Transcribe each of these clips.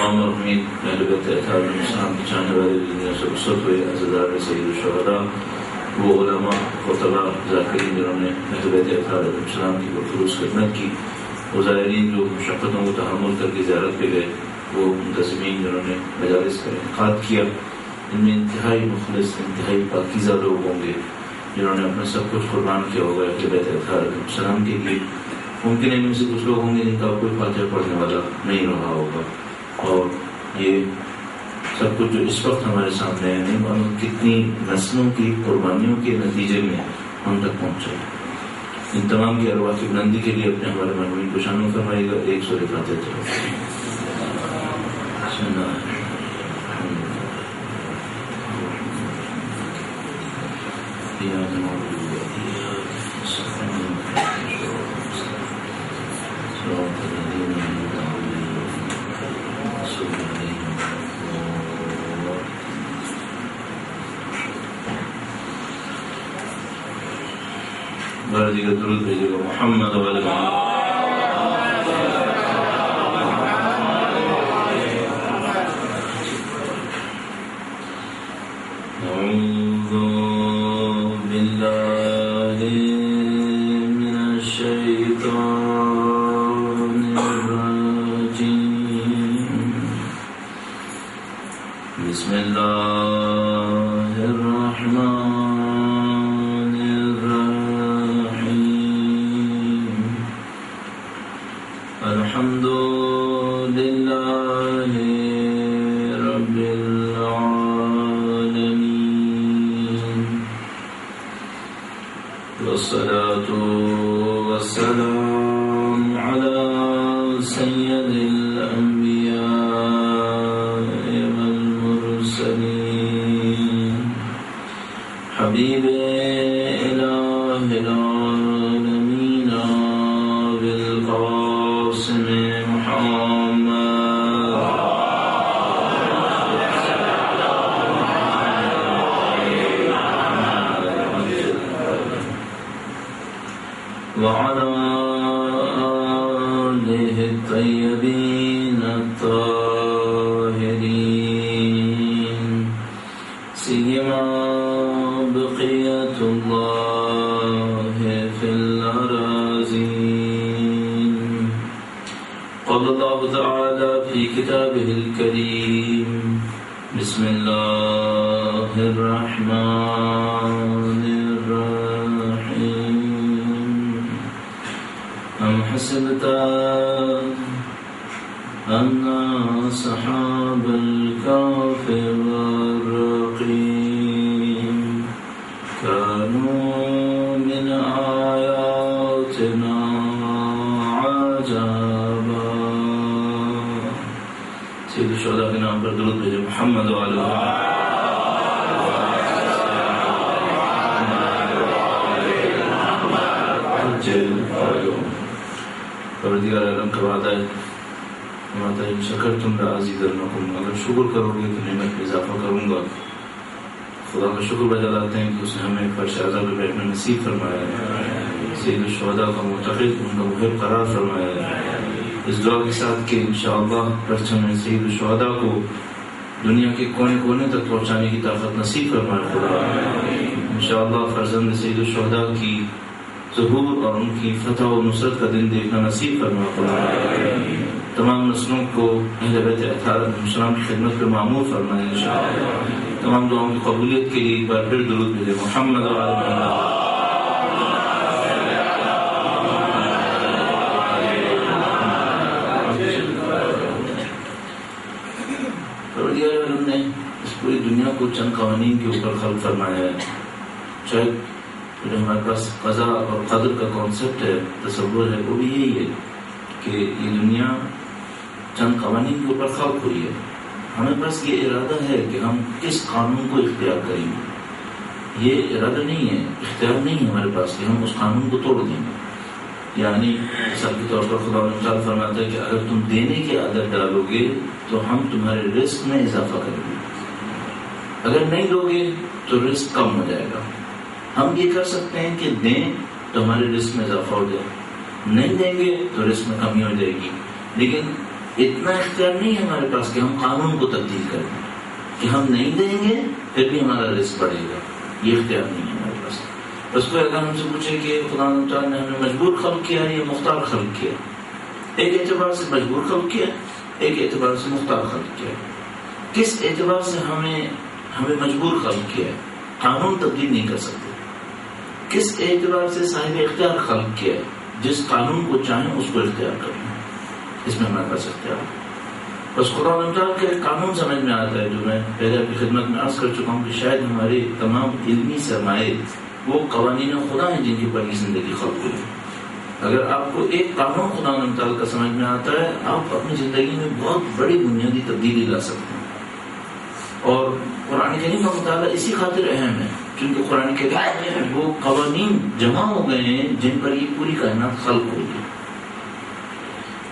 تمام مرحومین اہل بیت اطہار علیہ السلام کے چاہنے والے دنیا سے رخصت ہوئے عزیزان سید الشہداء، وہ علماء خطباء ذاکرین جنہوں نے اہل بیت اطہار علیہ السلام کی بخلوص خدمت کی، وہ زائرین جو مشقتوں کو تحمل کر کے زیارت پہ گئے، وہ منتظمین جنہوں نے مجالس کا انعقاد کیا، ان میں انتہائی مخلص انتہائی پاکیزہ لوگ ہوں گے جنہوں نے اپنا سب کچھ قربان کیا ہوگا اہل بیت اطہار علیہ السلام کے لیے۔ ممکن ہے ان میں سے کچھ لوگ ہوں گے جن کا کوئی فاتحہ پڑھنے والا نہیں رہا ہوگا، اور یہ سب کچھ جو اس وقت ہمارے سامنے ہے نہیں معلوم کتنی نسلوں کی قربانیوں کے نتیجے میں ہم تک پہنچا ہے۔ ان تمام کی ارواح کی بلندی کے لیے اپنے ہمارے مرحومین کو شامل فرمائے گا۔ ایک سورہ فاتحہ چلو۔ بردی کا درود بھیجے گا محمد والے بسم اللہ الرحمن الرحیم الحمد للہ رب العالمین والصلاة والسلام علی سید حبیب الہ العالمین بالقاسم محمد وعلى آلہ الطیبین الطاہرین سیما بقية الله في الأراضين قال الله تعالى في كتابه الكريم بسم الله الرحمن الرحيم أم حسبت أن أصحاب الكهف والرقيم كانوا من آياتنا عجبا۔ سید الشہداء کے نام پر درود بھیجے محمد وعلی پروردگار عالم کا وعدہ ہے فرماتا ہے ان شکرتم لازیدنکم، اگر شکر کرو گے تو نعمت میں اضافہ کروں گا۔ خدا کا شکر بجا لاتے ہیں کہ اس نے ہمیں فرش اعلیٰ پہ بیٹھنا نصیب فرمایا ہے، سید الشہداء کا معتقد ان کا محب قرار فرمایا ہے۔ اس دعا کے ساتھ کہ انشاءاللہ پرچم سید الشہداء کو دنیا کے کونے کونے تک پہنچانے کی طاقت نصیب فرمائے خدا۔ انشاءاللہ فرزند سید الشہداء کی ظہور اور ان کی فتح و نصرت کا دن دیکھنا نصیب فرمائے خدا۔ تمام نسلوں کو اہل بیت اطہار علیہ السلام کی خدمت پہ معمور فرمائے انشاءاللہ۔ تمام دعاؤں کی قبولیت کے لیے ایک بار پھر درود بھیجے محمد و آل محمد۔ پروردگار نے اس پوری دنیا کو چند قوانین کے اوپر خلق فرمایا ہے۔ شاید جو ہمارے پاس قضا اور قدر کا کانسیپٹ ہے، تصور ہے، وہ بھی یہی ہے کہ یہ دنیا چند قوانین کے اوپر خلق ہوئی ہے۔ ہمیں بس یہ ارادہ ہے کہ ہم کس قانون کو اختیار کریں گے، یہ ارادہ نہیں ہے، اختیار نہیں ہے ہمارے پاس کہ ہم اس قانون کو توڑ دیں گے۔ یعنی مثال کے طور پر خدا تعالیٰ فرماتا ہے کہ اگر تم دینے کی عادت ڈالو گے تو ہم تمہارے رزق میں اضافہ کریں گے، اگر نہیں دو گے تو رزق کم ہو جائے گا۔ ہم یہ کر سکتے ہیں کہ دیں تو ہمارے رزق میں اضافہ ہو جائے، نہیں دیں گے تو رزق میں کمی ہو جائے گی۔ لیکن اتنا اختیار نہیں ہے ہمارے پاس کہ ہم قانون کو تبدیل کریں کہ ہم نہیں دیں گے پھر بھی ہمارا رزق بڑھے گا. یہ اختیار نہیں ہے ہمارے پاس. بس کوئی اگر ہم سے پوچھے کہ خدا تعالیٰ نے ہمیں مجبور خلق کیا یا مختار خلق کیا، ایک اعتبار سے مجبور خلق کیا، ایک اعتبار سے مختار خلق کیا. کس اعتبار سے ہمیں مجبور خلق کیا ہے؟ قانون تبدیل نہیں کر سکتے. کس اعتبار سے صاحب اختیار خلق کیا ہے؟ جس قانون کو چاہیں اس کو اختیار کریں. اس میں ہمارے پاس اختیار ہے. بس خدا تعالیٰ کے قانون سمجھ میں آتا ہے جو میں پہلے آپ کی خدمت میں عرض کر چکا ہوں کہ شاید ہمارے تمام علمی سرمایے وہ قوانین خدا ہیں جن کی پر زندگی خلق ہوئی. اگر آپ کو ایک قانون خدا تعالیٰ کا سمجھ میں آتا ہے آپ اپنی زندگی میں بہت بڑی بنیادی تبدیلی لا سکتے ہیں. اور قرآن کریم کا مطالعہ اسی خاطر اہم ہے کیونکہ قرآن کریم میں وہ قوانین جمع ہو گئے ہیں جن پر یہ پوری کائنات خلق ہوئی ہے.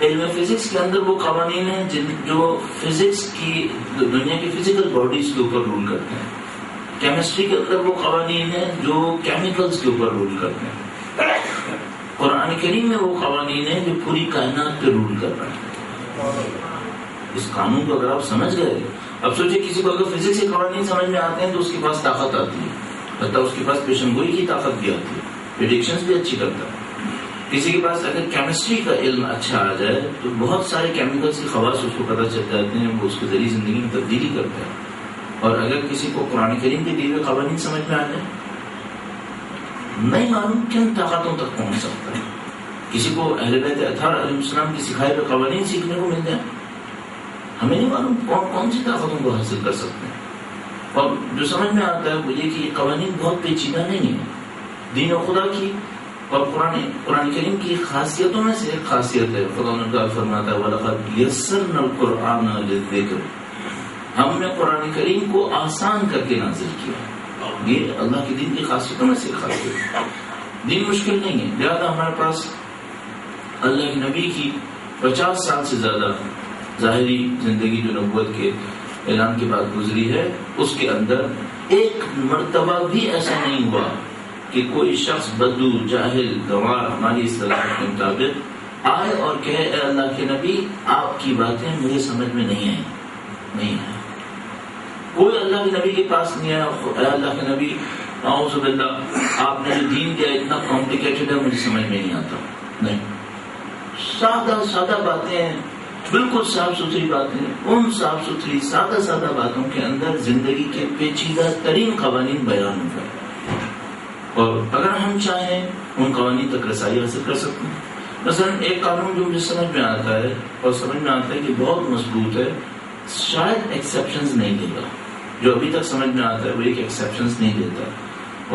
علم فزکس کے اندر وہ قوانین ہیں جو فزکس کی دنیا کی فزیکل باڈیز کے اوپر رول کرتے ہیں. کیمسٹری کے اندر وہ قوانین ہیں جو کیمیکلز کے اوپر رول کرتے ہیں. قرآن کریم میں وہ قوانین ہیں جو پوری کائنات پہ رول کر رہے ہیں. اس قانون کو اگر آپ سمجھ گئے، اب سوچیں کسی کو اگر فزکس کے قوانین سمجھ میں آتے ہیں تو اس کے پاس طاقت آتی ہے، حتیٰ اس کے پاس پیشن گوئی کی طاقت بھی آتی ہے، پریڈکشنز بھی اچھی کرتا ہے. کسی کے پاس اگر کیمسٹری کا علم اچھا آ جائے تو بہت سارے کیمیکلز کی خواص اس کو پتہ چل جاتے ہیں، وہ اس کے ذریعے زندگی میں تبدیلی کرتے ہیں. اور اگر کسی کو قرآن کریم کے دیے ہوئے قوانین سمجھ میں آ جائے، نہیں معلوم کن طاقتوں تک پہنچ سکتا ہے. کسی کو اہل بیت اطہار علیہ السلام کی سکھائے ہوئے قوانین سیکھنے کو مل جائے، ہمیں نہیں معلوم کون سی طاقتوں کو حاصل کر سکتے ہیں. اور جو سمجھ میں آتا ہے وہ یہ کہ یہ قوانین بہت پیچیدہ نہیں ہے. دین و خدا کی اور قرآن کریم کی خاصیتوں میں سے ایک خاصیت ہے، خدا نے فرماتا ہے وَلَقَدْ يَسَّرْنَا الْقُرْآنَ لِلذِّكْرِ، ہم نے قرآن کریم کو آسان کر کے نازل کیا. یہ اللہ کے دین کی خاصیتوں میں سے ایک خاصیت ہے. دین مشکل نہیں ہے، لہٰذا ہمارے پاس اللہ کے نبی کی 50 سال سے زیادہ ظاہری زندگی جو نبوت کے اعلان کے بعد گزری ہے، اس کے اندر ایک مرتبہ بھی ایسا نہیں ہوا کہ کوئی شخص بدو جاہل گوار ہماری اصطلاح کے مطابق آئے اور کہے اے اللہ کے نبی آپ کی باتیں مجھے سمجھ میں نہیں آئیں. نہیں ہے کوئی اللہ کے نبی کے پاس نہیں آیا اے اللہ کے نبی اعوذ باللہ آپ نے جو دین دیا اتنا کمپلیکیٹڈ ہے مجھے سمجھ میں نہیں آتا. نہیں، سادہ باتیں ہیں، بالکل صاف ستھری باتیں. ان صاف ستھری سادہ باتوں کے اندر زندگی کے پیچیدہ ترین قوانین بیان ہو گئے. اور اگر ہم چاہیں ان قوانین تک رسائی حاصل کر سکتے ہیں. مثلا ایک قانون جو مجھے سمجھ میں آتا ہے اور سمجھ میں آتا ہے کہ بہت مضبوط ہے، شاید ایکسیپشنز نہیں دے گا. جو ابھی تک سمجھ میں آتا ہے وہ ایک ایکسیپشنز نہیں دیتا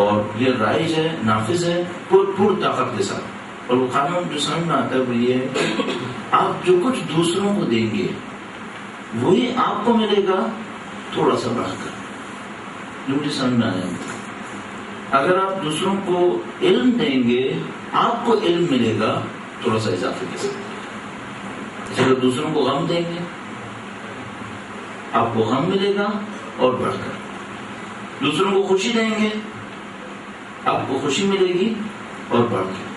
اور یہ رائج ہے، نافذ ہے پور طاقت کے ساتھ. اور وہ قانون جو سمجھ میں آتا ہے وہ یہ ہے کہ آپ جو کچھ دوسروں کو دیں گے وہی آپ کو ملے گا تھوڑا سا بڑھ کر. جو مجھے سمجھ میں آیا، اگر آپ دوسروں کو علم دیں گے آپ کو علم ملے گا تھوڑا سا اضافے کے ساتھ. اگر دوسروں کو غم دیں گے آپ کو غم ملے گا اور بڑھ کر. دوسروں کو خوشی دیں گے آپ کو خوشی ملے گی اور بڑھ کر.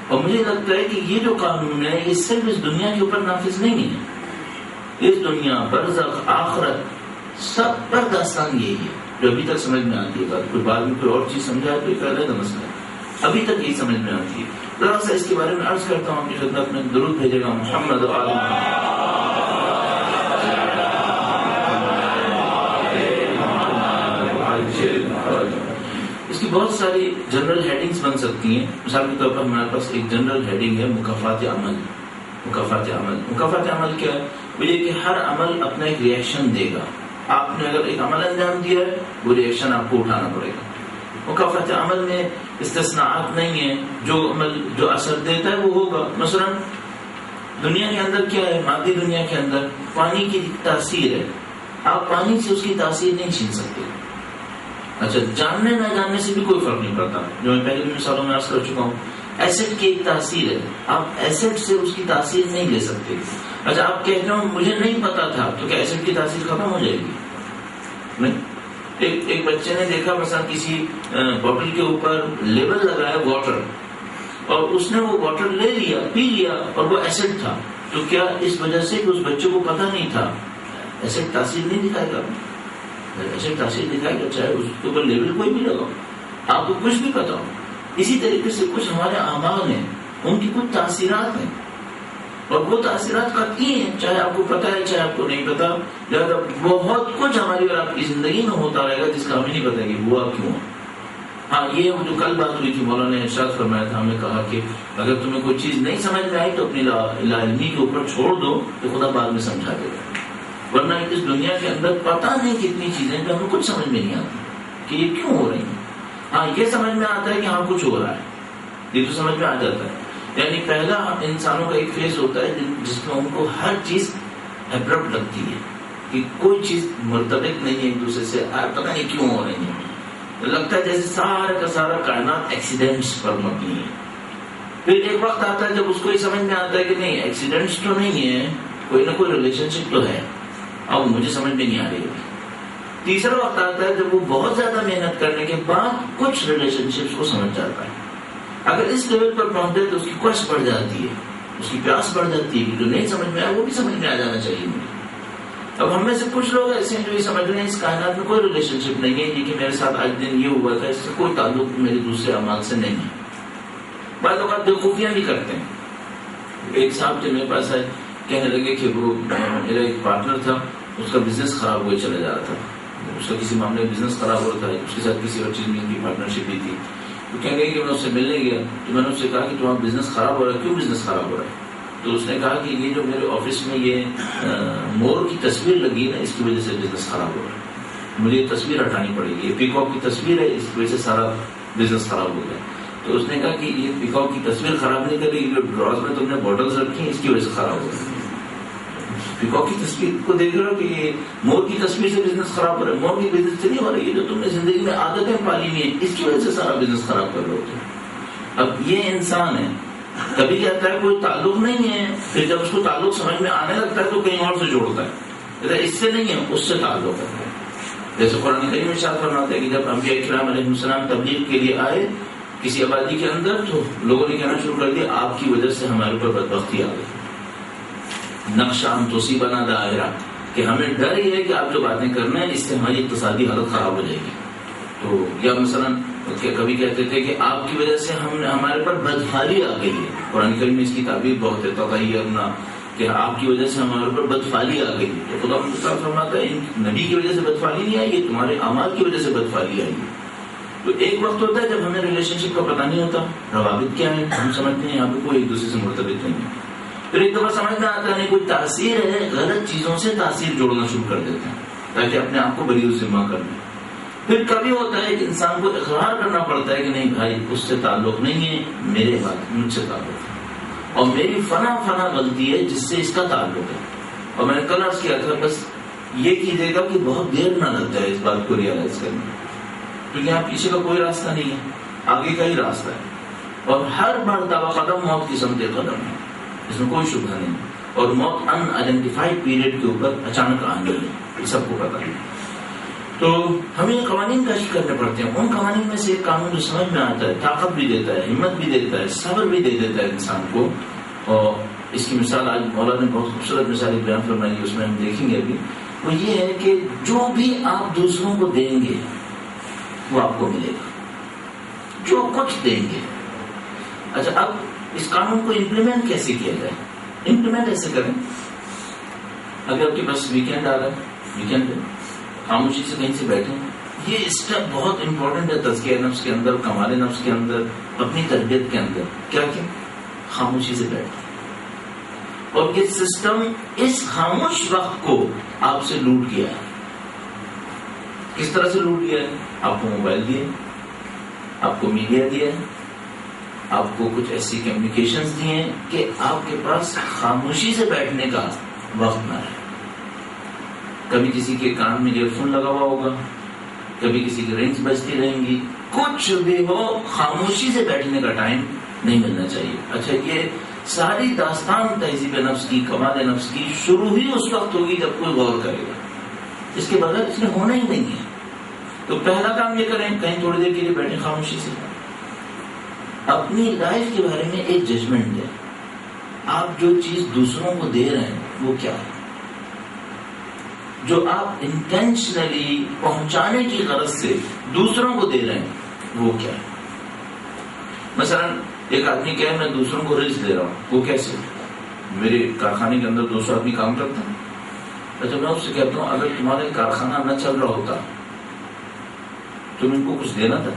اور مجھے لگتا ہے کہ یہ جو قانون ہے یہ صرف اس دنیا کے اوپر نافذ نہیں ہے، اس دنیا برزخ آخرت سب پر داستان یہی ہے جو ابھی تک سمجھ میں آتی ہے. بات کوئی بعد میں کوئی اور چیز سمجھا ہے تو ایک علیحدہ مسئلہ ہے، ابھی تک یہی سمجھ میں آتی ہے. ذرا سا اس کے بارے میں عرض کرتا ہوں کہ خدمت میں درود بھیجے گا محمد اس کی بہت ساری جنرل ہیڈنگز بن سکتی ہیں. مثال کے طور پر ہمارے پاس ایک جنرل ہیڈنگ ہے مکافات عمل. مکافات عمل کیا ہے؟ وہ یہ کہ ہر عمل اپنا ایک ریئیکشن دے گا. آپ نے اگر ایک عمل انجام دیا ہے وہ ریئیکشن آپ کو اٹھانا پڑے گا. مکافات عمل میں استثناءات نہیں ہیں، جو عمل جو اثر دیتا ہے وہ ہوگا. مثلا دنیا کے اندر کیا ہے، مادی دنیا کے اندر پانی کی تاثیر ہے، آپ پانی سے اس کی تاثیر نہیں چھین سکتے. اچھا، جاننے نہ جاننے سے بھی کوئی فرق نہیں پڑتا، جو میں پہلے بھی مثالوں میں عرض کر چکا ہوں. ایسڈ کی ایک تاثیر ہے، آپ ایسڈ سے اس کی تاثیر نہیں لے سکتے. اچھا، آپ کہتے ہو مجھے نہیں پتا تھا تو کیا ایسڈ کی تاثیر ختم ہو جائے گی؟ نہیں. ایک بچے نے دیکھا مثلا کسی بوٹل کے اوپر لیبل لگایا واٹر، اور اس نے وہ واٹر لے لیا، پی لیا، اور وہ ایسڈ تھا. تو کیا اس وجہ سے کہ اس بچے کو پتہ نہیں تھا ایسے تاثیر نہیں دکھائے گا؟ ایسے تاثیر دکھائے گا، چاہے اس کے اوپر لیبل کوئی بھی لگاؤ، آپ کو کچھ بھی پتا ہو. اسی طریقے سے کچھ ہمارے اعمال ہیں، ان کی کچھ تاثیرات ہیں، اور وہ تاثیرات قطعی ہیں، چاہے آپ کو پتا ہے چاہے آپ کو نہیں پتا. لہٰذا بہت کچھ ہماری اور آپ کی زندگی میں ہوتا رہے گا جس کا ہمیں نہیں پتا کہ ہوا کیوں. ہاں، یہ جو کل بات ہوئی تھی، مولانا نے ارشاد فرمایا تھا، ہمیں کہا کہ اگر تمہیں کوئی چیز نہیں سمجھ میں آئی تو اپنی لا علمی کے اوپر چھوڑ دو، تو خدا بعد میں سمجھا دے گا. ورنہ اس دنیا کے اندر پتہ نہیں کتنی چیزیں جو ہمیں کچھ سمجھ میں نہیں آتی کہ یہ کیوں ہو رہی ہیں. ہاں، یہ سمجھ میں آتا ہے کہ ہاں کچھ ہو رہا ہے، یہ تو سمجھ میں آ جاتا ہے. یعنی پہلا انسانوں کا ایک فیس ہوتا ہے جس میں ان کو ہر چیز ابرپٹ لگتی ہے کہ کوئی چیز مرتبط نہیں ہے ایک دوسرے سے، پتہ نہیں کیوں ہو رہی ہے. لگتا ہے جیسے سارا کا سارا کائنات ایکسیڈنٹس پر مبنی ہے. پھر ایک وقت آتا ہے جب اس کو یہ سمجھ میں آتا ہے کہ نہیں، ایکسیڈنٹس تو نہیں ہے، کوئی نہ کوئی ریلیشن شپ تو ہے، اب مجھے سمجھ میں نہیں آ رہی ہے. تیسرا وقت آتا ہے جب وہ بہت زیادہ محنت کرنے کے بعد کچھ ریلیشن شپس کو سمجھ جاتا ہے. اگر اس لیول پر پہنچے تو اس کی کوشش بڑھ جاتی ہے، اس کی پیاس بڑھ جاتی ہے کہ جو نہیں سمجھ میں آیا وہ بھی سمجھ میں آ جانا چاہیے مجھے. اب ہم میں سے کچھ لوگ ایسے ہیں جو یہ سمجھ رہے ہیں اس کائنات میں کوئی ریلیشن شپ نہیں ہے، یہ کہ میرے ساتھ آج دن یہ ہوا تھا، اس سے کوئی تعلق میرے دوسرے اعمال سے نہیں ہے. بعض اوقات بیوقوفیاں بھی کرتے ہیں. ایک صاحب جو میرے پاس آئے کہنے لگے کہ وہ میرا ایک پارٹنر تھا، اس کا بزنس خراب ہوئے چلا جا رہا تھا، اس کا کسی معاملے میں بزنس خراب ہو رہا تھا، اس کے ساتھ کسی اور چیز میں ان کی پارٹنرشپ بھی تھی. تو کہنے لگے کہ میں اس سے ملنے گیا تو میں نے اس سے کہا کہ تمہارا بزنس خراب ہو رہا ہے، کیوں بزنس خراب ہو رہا ہے؟ تو اس نے کہا کہ یہ جو میرے آفس میں یہ مور کی تصویر لگی ہے نا، اس کی وجہ سے بزنس خراب ہو رہا ہے، مجھے یہ تصویر ہٹانی پڑے گی، یہ پیکاک کی تصویر ہے، اس کی وجہ سے سارا بزنس خراب ہو گیا. تو اس نے کہا کہ یہ پیکاک کی تصویر خراب نہیں کر رہی، جو ڈراز میں تم نے بوٹلز رکھی ہیں اس کی وجہ سے خراب ہو گئی. پیکاک کی تصویر کو دیکھ رہے ہو کہ یہ مور کی تصویر سے بزنس خراب ہو رہا ہے، مور کی بزنس سے نہیں ہو رہی ہے، جو تم نے زندگی میں عادتیں پالی ہوئی ہیں اس کی وجہ سے سارا بزنس خراب کر رہے ہوتے ہیں. اب یہ انسان ہے، کبھی کہتا ہے کوئی تعلق نہیں ہے، پھر جب اس کو تعلق سمجھ میں آنے لگتا ہے تو کہیں اور سے جوڑتا ہے، اس سے نہیں ہے اس سے تعلق ہے. جیسے قرآن کریم میں ارشاد فرماتا ہے کہ جب انبیاء کرام علیہ السلام تبلیغ کے لیے آئے کسی آبادی کے اندر تو لوگوں نے کہنا شروع کر دیا آپ کی وجہ سے ہمارے اوپر بدبختی آ گئی، نقشہ تصیبنا دائرہ، کہ ہمیں ڈر یہ ہے کہ آپ جو باتیں کرنا ہے اس سے ہماری اقتصادی حالت خراب ہو جائے گی. تو یا مثلا کبھی کہتے تھے کہ آپ کی وجہ سے ہمارے پر بدفعالی آ گئی ہے. قرآن کریم میں اس کی تعبیر بہت ہے، تطیرنا، کہ آپ کی وجہ سے ہمارے اوپر بدفعالی آ گئی. تو خدا مصطفیٰ فرماتا ہے نبی کی وجہ سے بدفعالی نہیں آئی ہے، تمہارے اعمال کی وجہ سے بدفعالی آئی ہے. تو ایک وقت ہوتا ہے جب ہمیں ریلیشن شپ کا پتہ نہیں ہوتا، روابط کیا ہے، ہم سمجھتے ہیں یہاں پہ کوئی ایک دوسرے سے مرتبط نہیں ہے. پھر ایک دفعہ سمجھ میں آتا نہیں کوئی تاثیر ہے، غلط چیزوں سے تاثیر جوڑنا شروع کر دیتے ہیں تاکہ اپنے آپ کو بری الذمہ کر لیں. پھر کبھی ہوتا ہے کہ انسان کو اقرار کرنا پڑتا ہے کہ نہیں بھائی اس سے تعلق نہیں ہے، میرے بات مجھ سے تعلق ہے اور میری فنا غلطی ہے جس سے اس کا تعلق ہے. اور میں نے کل عرض کیا تھا بس یہ کیجیے گا کہ بہت دیر نہ لگ جائے اس بات کو ریئلائز کرنے میں، کیونکہ یہاں پیچھے کا کوئی راستہ نہیں ہے، آگے کا ہی راستہ ہے. اور ہر مرتبہ قدم موت کی سمت قدم ہے، اس میں کوئی شبہ نہیں. اور موت ان آئیڈینٹیفائڈ پیریڈ کے اوپر اچانک آنے ہے، یہ سب کو پتا ہے. تو ہمیں یہ قوانین کشف کرنے پڑتے ہیں. ان قوانین میں سے ایک قانون جو سمجھ میں آتا ہے، طاقت بھی دیتا ہے، ہمت بھی دیتا ہے، صبر بھی دے دیتا ہے انسان کو. اور اس کی مثال آج مولانا نے بہت خوبصورت مثال بیان فرمائی ہے، اس میں ہم دیکھیں گے ابھی. وہ یہ ہے کہ جو بھی آپ دوسروں کو دیں گے وہ آپ کو ملے گا، جو کچھ دیں گے. اچھا اب اس قانون کو امپلیمنٹ کیسے کیا جائے؟ امپلیمنٹ ایسے کریں، اگر آپ کے پاس ویکینڈ آ رہا ہے، ویکینڈ پہ خاموشی سے کہیں سے بیٹھیں. یہ اسٹیپ بہت امپورٹنٹ ہے تزکیہ نفس کے اندر، کمال نفس کے اندر، اپنی تربیت کے اندر. کیا خاموشی سے بیٹھیں. اور یہ سسٹم اس خاموش وقت کو آپ سے لوٹ گیا ہے. کس طرح سے لوٹ گیا ہے؟ آپ کو موبائل دیے، آپ کو میڈیا دیا ہے، آپ کو کچھ ایسی کمیونیکیشنز دیے ہیں کہ آپ کے پاس خاموشی سے بیٹھنے کا وقت نہ ہے. کبھی کسی کے کان میں ایئر فون لگا ہوا ہوگا، کبھی کسی کی رنگز بجتی رہیں گی، کچھ بھی ہو خاموشی سے بیٹھنے کا ٹائم نہیں ملنا چاہیے. اچھا یہ ساری داستان تہذیب نفس کی، کمال نفس کی شروع ہی اس وقت ہوگی جب کوئی غور کرے گا، اس کے بغیر اس میں ہونا ہی نہیں ہے. تو پہلا کام یہ کریں کہیں تھوڑی دیر کے لیے بیٹھیں خاموشی سے، اپنی لائف کے بارے میں ایک ججمنٹ دیں. آپ جو چیز دوسروں کو دے رہے ہیں وہ کیا ہے؟ جو آپ انٹینشنلی پہنچانے کی غرض سے دوسروں کو دے رہے ہیں وہ کیا ہے؟ مثلا ایک آدمی کہے میں دوسروں کو رزق دے رہا ہوں، وہ کیسے؟ میرے کارخانے کے اندر 200 آدمی کام کرتا ہے. اچھا میں اس سے کہتا ہوں اگر تمہارے کارخانہ نہ چل رہا ہوتا تم ان کو کچھ دینا تھا،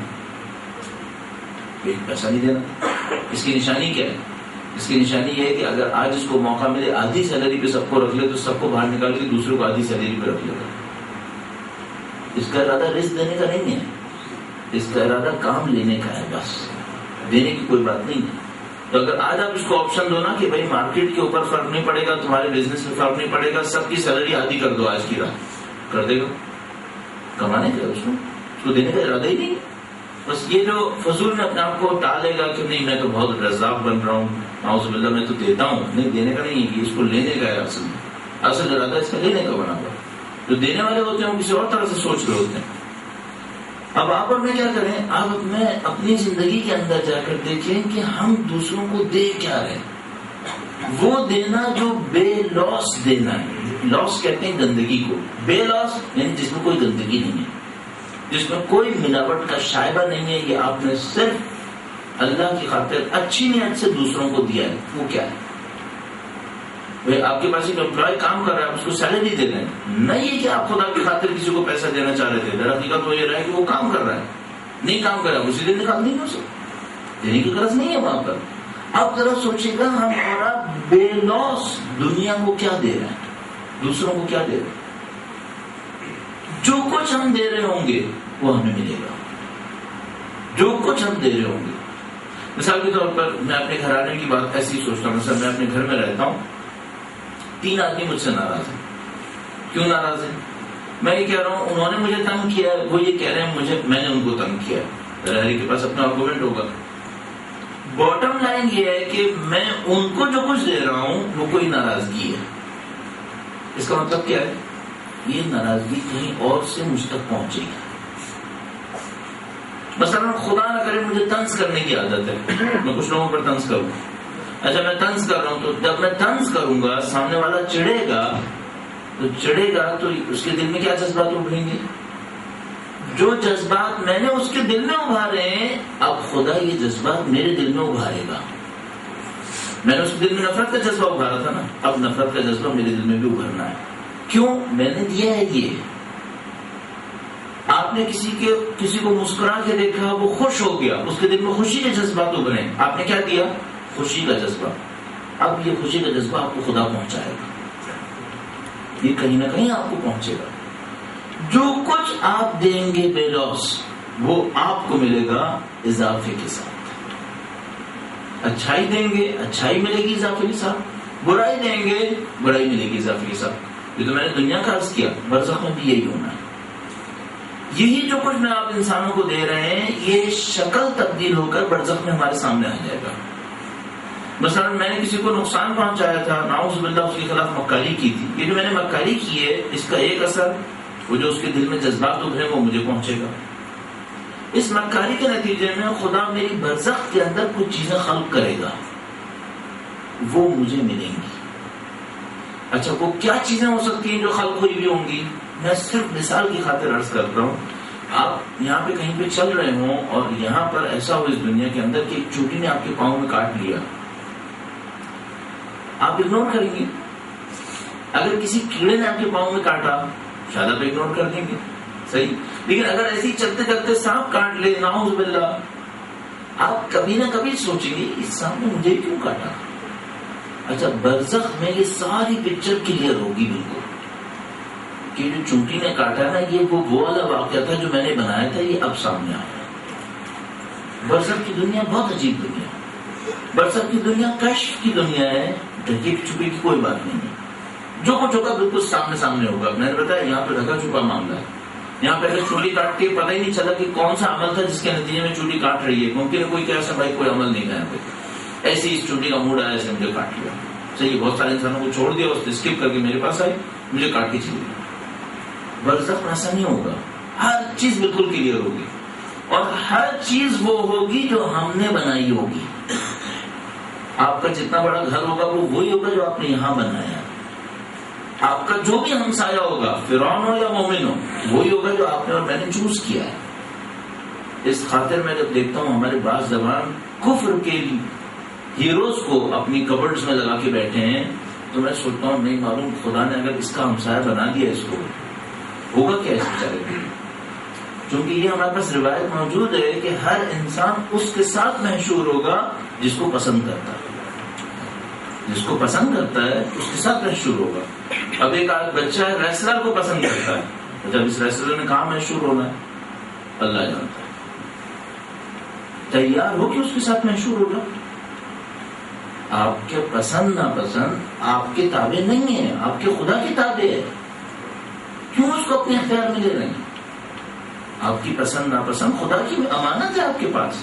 ایک پیسہ نہیں دینا تھا. اس کی نشانی کیا ہے؟ اس کی نشانی یہ ہے کہ اگر آج اس کو موقع ملے آدھی سیلری پہ سب کو رکھ لے تو سب کو باہر نکال کے دوسروں کو آدھی سیلری پہ رکھ لے گا. اس کا ارادہ رزق دینے کا نہیں ہے، اس کا ارادہ کام لینے کا ہے، بس دینے کی کوئی بات نہیں ہے. تو اگر آج آپ اس کو آپشن دو نا کہ بھائی مارکیٹ کے اوپر فرق نہیں پڑے گا، تمہارے بزنس میں فرق نہیں پڑے گا، سب کی سیلری آدھی کر دو آج کی رات، کر دے گا؟ کمانے کا اس کو دینے کا ارادہ ہی نہیں. بس یہ جو فضول میں اپنے آپ کو ٹالے گا کہ نہیں میں تو بہت رزاق بن رہا ہوں، نعوذ باللہ میں تو دیتا ہوں، نہیں دینے کا نہیں ہے، اس کو لینے کا ہے. اصل ارادہ اس کا لینے کا بنا ہوا. جو دینے والے ہوتے ہیں وہ کسی اور طرح سے سوچ رہے ہوتے ہیں. اب آپ اور میں کیا کریں؟ آپ میں اپنی زندگی کے اندر جا کر دیکھیں کہ ہم دوسروں کو دے کیا رہے ہیں. وہ دینا جو بے لوس دینا ہے. لوس کہتے ہیں گندگی کو، بے لوس یعنی جس میں کوئی گندگی نہیں ہے، جس میں کوئی ملاوٹ کا شائبہ نہیں ہے. یہ آپ نے صرف اللہ کی خاطر اچھی نیت سے دوسروں کو دیا ہے. وہ کیا ہے؟ آپ کے پاس ایک امپلائی کام کر رہا ہے، آپ اس کو سیلری دے رہے ہیں، نہیں ہے کہ آپ خدا کی خاطر کسی کو پیسہ دینا چاہ رہے تھے. در حقیقت وہ یہ رہا ہے کہ وہ کام کر رہا ہے، نہیں کام کر رہا ہے اسی دن نکال نہیں ہو سکتا، دینے کی غرض نہیں ہے وہاں پر. اب ذرا سوچیے گا ہم اور آپ بے لوس دنیا کو کیا دے رہے ہیں، دوسروں کو کیا دے رہے ہیں. جو کچھ ہم دے رہے ہوں گے وہ ہمیں ملے گا، جو کچھ ہم دے رہے ہوں گے. مثال کے طور پر میں اپنے گھرانے کی بات ایسی سوچتا ہوں. مثلا میں اپنے گھر میں رہتا ہوں، 3 آدمی مجھ سے ناراض ہیں. کیوں ناراض ہیں؟ میں یہ کہہ رہا ہوں انہوں نے مجھے تنگ کیا ہے، وہ یہ کہہ رہے ہیں میں نے ان کو تنگ کیا ہے. ہر کے پاس اپنا آرگومنٹ ہوگا. باٹم لائن یہ ہے کہ میں ان کو جو کچھ دے رہا ہوں وہ کوئی ناراضگی ہے. اس کا مطلب کیا ہے؟ یہ ناراضگی کہیں اور سے مجھ تک پہنچے گی. مثلا خدا نہ کرے مجھے طنز کرنے کی عادت ہے، میں کچھ لوگوں پر طنز کروں. اچھا میں طنز کر رہا ہوں تو جب میں طنز کروں گا سامنے والا چڑھے گا تو اس کے دل میں کیا جذبات ابھریں گے؟ جو جذبات میں نے اس کے دل میں ابھارے ہیں اب خدا یہ جذبات میرے دل میں ابھارے گا. میں نے اس کے دل میں نفرت کا جذبہ ابھارا تھا نا، اب نفرت کا جذبہ میرے دل میں بھی ابھرنا ہے. کیوں؟ میں نے دیا ہے. یہ آپ نے کسی کو مسکرا کے دیکھا، وہ خوش ہو گیا، اس کے دل میں خوشی کے جذبات ابھرے. آپ نے کیا دیا؟ خوشی کا جذبہ. اب یہ خوشی کا جذبہ آپ کو خدا پہنچائے گا، یہ کہیں نہ کہیں آپ کو پہنچے گا. جو کچھ آپ دیں گے بے لوس وہ آپ کو ملے گا اضافے کے ساتھ. اچھائی دیں گے اچھائی ملے گی اضافے کے ساتھ، برائی دیں گے برائی ملے گی اضافے کے ساتھ. یہ تو میں نے دنیا کا عرض کیا، برزخ میں بھی یہی ہونا ہے. یہی جو کچھ میں آپ انسانوں کو دے رہے ہیں یہ شکل تبدیل ہو کر برزخ میں ہمارے سامنے آ جائے گا. مثلا میں نے کسی کو نقصان پہنچایا تھا، نعوذ باللہ اس کے خلاف مکاری کی تھی. یہ جو میں نے مکاری کی ہے اس کا ایک اثر وہ جو اس کے دل میں جذبات ابھرے وہ مجھے پہنچے گا. اس مکاری کے نتیجے میں خدا میری برزخ کے اندر کچھ چیزیں خلق کرے گا، وہ مجھے ملیں گی. اچھا وہ کیا چیزیں ہو سکتی ہیں جو خلق ہوئی بھی ہوں گی؟ میں صرف مثال کی خاطر عرض کرتا ہوں. آپ یہاں پہ کہیں پہ چل رہے ہوں اور یہاں پر ایسا ہو اس دنیا کے اندر کہ ایک چوٹی نے آپ کے پاؤں میں کاٹ لیا، آپ اگنور کریں گے. اگر کسی کیڑے نے آپ کے پاؤں میں کاٹا شاید آپ اگنور کر دیں گے، صحیح. لیکن اگر ایسے ہی چلتے چلتے سانپ کاٹ لے نعوذ باللہ، آپ کبھی نہ کبھی سوچیں گے اس سانپ نے مجھے کیوں کاٹا. اچھا برزخ میں یہ ساری پکچر کلیئر ہوگی بالکل کہ جو چونٹی نے کاٹا نا یہ وہ والا واقعہ تھا جو میں نے بنایا تھا، یہ اب سامنے آیا. برزخ کی دنیا بہت عجیب دنیا ہے. برزخ کی دنیا کشف کی دنیا ہے، ڈھکی چھپی کی کوئی بات نہیں ہے. جو کچھ ہوگا بالکل سامنے سامنے ہوگا. میں نے بتایا یہاں پہ ڈھکا چھپا معاملہ ہے. یہاں پہ اگر چوٹی کاٹ کے پتہ ہی نہیں چلا کہ کون سا عمل تھا جس کے نتیجے میں چوٹی کاٹ رہی ہے. ممکن ہے کوئی کہہ سا بھائی کوئی عمل نہیں تھا، ایسے ہی اس چوٹی کا موڈ آیا، اسے مجھے کاٹ لیا. صحیح، بہت سارے انسانوں کو چھوڑ دیا، اس نے اسکپ کر کے میرے پاس آئے، مجھے کاٹ کے چلی گئی. برزخ ایسا نہیں ہوگا، ہر چیز بالکل کلیئر ہوگی اور ہر چیز وہ ہوگی جو ہم نے بنائی ہوگی. آپ کا جتنا بڑا گھر ہوگا وہ وہی ہوگا جو آپ نے یہاں بنایا. آپ کا جو بھی ہمسایہ ہوگا، فرعون ہو یا مومن ہو، وہی ہوگا جو آپ نے اور میں نے چوز کیا ہے. اس خاطر میں جب دیکھتا ہوں ہمارے بعض زبان کفر کے ہیروز کو اپنی کبرڈز میں لگا کے بیٹھے ہیں، تو میں سوچتا ہوں نہیں معلوم خدا نے اگر اس کا ہمسایہ بنا دیا اس کو ہوگا کیا اس بیچارے کے. کیونکہ یہ ہمارے پاس روایت موجود ہے کہ ہر انسان اس کے ساتھ محشور ہوگا جس کو پسند کرتا ہے. جس کو پسند کرتا ہے اس کے ساتھ محشور ہوگا. اب ایک بچہ ہے ریسلر کو پسند کرتا ہے، جب اس ریسلر نے کہاں محشور ہونا ہے اللہ جانتا ہے. تیار ہو کہ اس کے ساتھ محشور ہوگا. آپ کے پسند ناپسند آپ کے تابع نہیں ہے، آپ کے خدا کے تابع ہے. کیوں اس کو اپنے اختیار میں لے رہے ہیں؟ آپ کی پسند ناپسند خدا کی امانت ہے آپ کے پاس.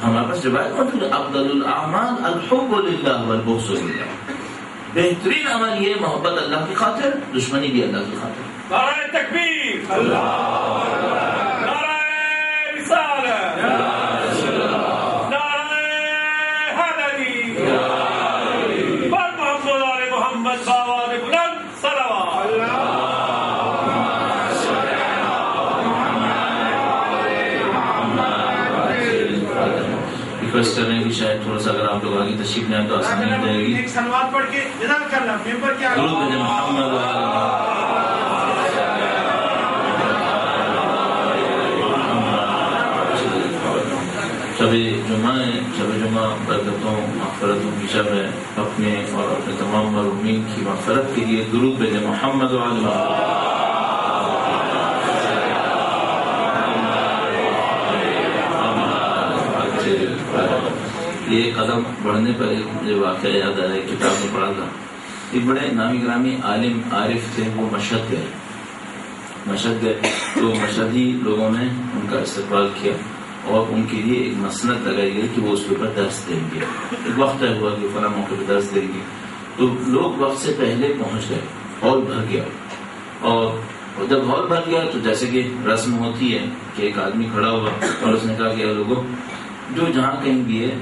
ہمارے پاس روایت موجود ہے افضل الاعمال الحب للہ والبغض للہ. بہترین عمل یہ محبت اللہ کی خاطر، دشمنی بھی اللہ کی خاطر. نعرہ تکبیر، نعرہ رسالت، نعرہ حیدری، بر محمد آل محمد باواد بلند صلوات. ریکویسٹ کر رہے ہیں کہ شاید تھوڑا سا اگر آپ لوگ آگے تشریف لیں تو آسانی ہو جائے گی. ایک سلوات پڑھ کے جزاک اللہ ممبر کے آگے درود بھیجیں محمد شب جمعہ ہے. شب جمعہ برکتوں مغفرتوں کی شب ہے. اپنے اور اپنے تمام مرحومین کی مغفرت کے لیے درود بھیجیں محمد یہ قدم بڑھنے پر ایک مجھے واقعہ یاد آ رہا ہے، کتاب میں پڑھا تھا. ایک بڑے نامی گرامی عالم عارف تھے، وہ مشہد گئے تو مشہدی لوگوں نے ان کا استقبال کیا اور ان کے لیے ایک مسند لگائی گئی کہ وہ اس کے اوپر درس دیں گے. ایک وقت طے ہوا کہ فلاں موقع پہ درس دیں گے. تو لوگ وقت سے پہلے پہنچ گئے، ہال بھر گیا. اور جب ہال بھر گیا تو جیسے کہ رسم ہوتی ہے کہ ایک آدمی کھڑا ہوا اور اس نے کہا کہ لوگوں جو جہاں کہیں بھی ہے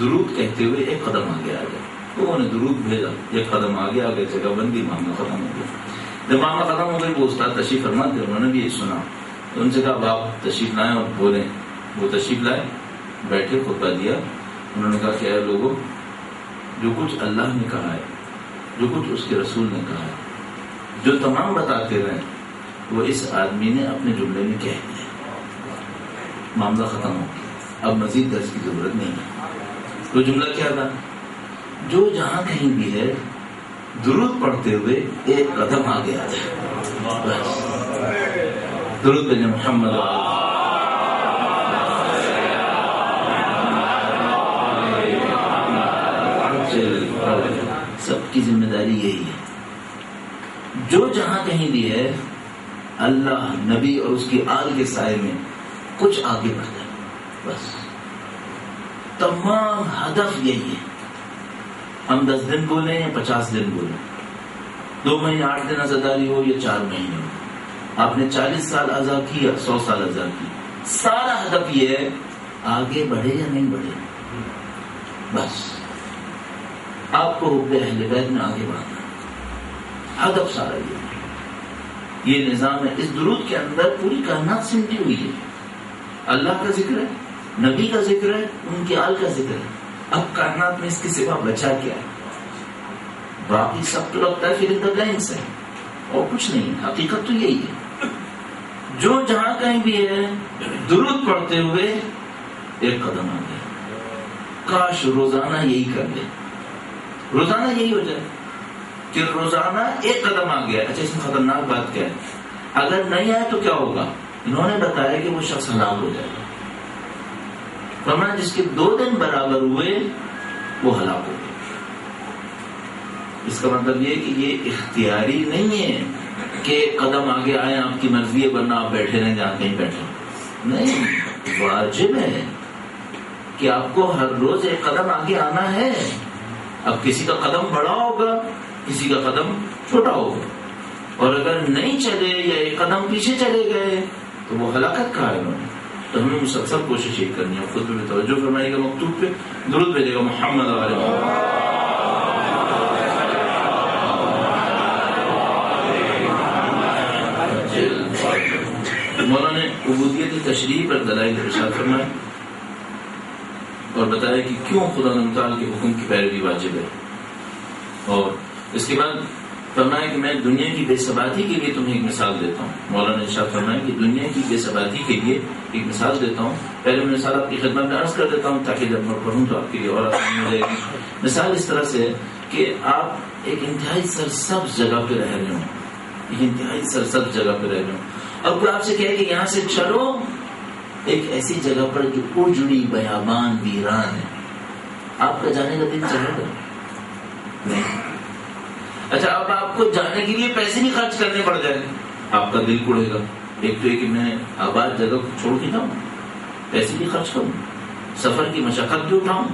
درود کہتے ہوئے ایک قدم آگے آ گیا. تو انہوں نے درود بھیجا، ایک قدم آگے آ گئے، جگہ بندی، معاملہ ختم ہو گیا. جب معاملہ ختم ہو گئی وہ استاد تشریف فرما تھے، انہوں نے بھی یہ سنا تو ان سے کہا آپ تشریف لائیں اور بولیں. وہ تشریف لائے، بیٹھے، خطبہ دیا. انہوں نے کہا کہ اے لوگوں، جو کچھ اللہ نے کہا ہے، جو کچھ اس کے رسول نے کہا ہے، جو تمام بتاتے رہے وہ اس آدمی نے اپنے جملے میں کہہ دیا. معاملہ ختم ہو گیا، اب مزید درس کی ضرورت نہیں ہے. تو جملہ کیا تھا؟ جو جہاں کہیں بھی ہے درود پڑھتے ہوئے ایک قدم آگے آ جائے. بس درود بھیجیں محمد. سب کی ذمہ داری یہی ہے، جو جہاں کہیں بھی ہے اللہ، نبی اور اس کی آل کے سائے میں کچھ آگے بڑھ جائے. بس تمام ہدف یہی ہے. ہم 10 دن بولیں یا 50 دن بولیں، 2 مہینے 8 دن عزاداری ہو یا 4 مہینے ہو، آپ نے 40 سال عزا کی یا 100 سال عزا کی، سارا ہدف یہ ہے آگے بڑھے یا نہیں بڑھے. بس آپ کو حب اہل بیت میں آگے بڑھنا، ہدف سارا یہ نظام ہے. اس درود کے اندر پوری کائنات سمٹی ہوئی ہے. اللہ کا ذکر ہے، نبی کا ذکر ہے، ان کی آل کا ذکر ہے. اب کائنات میں اس کے سوا بچا کیا ہے؟ باقی سب تو لگتا ہے فل ان دا بلینکس ہے اور کچھ نہیں. حقیقت تو یہی ہے، جو جہاں کہیں بھی ہے درود پڑھتے ہوئے ایک قدم آ گیا. کاش روزانہ یہی کر لے، روزانہ یہی ہو جائے کہ روزانہ ایک قدم آ گیا. اچھا اس میں خطرناک بات کیا ہے؟ اگر نہیں آئے تو کیا ہوگا؟ انہوں نے بتایا کہ وہ شخص ہلاک ہو جائے گا. فرمایا جس کے 2 دن برابر ہوئے وہ ہلاک ہو گئے. اس کا مطلب یہ کہ یہ اختیاری نہیں ہے کہ قدم آگے آئے آپ کی مرضی ہے ورنہ آپ بیٹھے رہیں جہاں کہیں بیٹھے. نہیں، واجب ہے کہ آپ کو ہر روز ایک قدم آگے آنا ہے. اب کسی کا قدم بڑا ہوگا، کسی کا قدم چھوٹا ہوگا، اور اگر نہیں چلے یا ایک قدم پیچھے چلے گئے تو وہ ہلاکت کہا ہے انہوں نے. تو ہمیں مسلسل کوشش یہ کرنی ہے. خود پہ توجہ فرمائے گا, مکتوب پہ درود بھیجے گا محمد علیہ. مولانا نے عبودیت تشریح پر دلائل ارشاد فرمائے اور بتایا کہ کیوں خدا تعالیٰ کے حکم کی پیروی واجب ہے. اور اس کے بعد فرمایا کہ میں دنیا کی بے ثباتی کے لیے تمہیں ایک مثال دیتا ہوں. مولانا نے ارشاد فرمایا کہ دنیا کی بے ثباتی کے لیے ایک مثال دیتا ہوں. پہلے میں مثال آپ کی خدمت میں عرض کر دیتا ہوں تاکہ جب میں پڑھوں تو آپ کے لیے اور آسانی ہو جائے گی. مثال اس طرح سے ہے کہ آپ ایک انتہائی سرسبز جگہ پہ رہ رہے ہوں, ایک انتہائی سرسبز جگہ پہ رہ رہے ہوں, اور کوئی آپ سے کہے کہ یہاں سے چلو ایک ایسی جگہ پر جو اجڑی بیابان ویران ہے, آپ کا جانے کا دل چلے گا نہیں. اچھا اب آپ کو جانے کے لیے پیسے نہیں خرچ کرنے پڑ جائیں, آپ کا دل کڑے گا. ایک تو یہ کہ میں آباد جگہ کو چھوڑ کے جاؤں, پیسے بھی خرچ کروں, سفر کی مشقت بھی اٹھاؤں,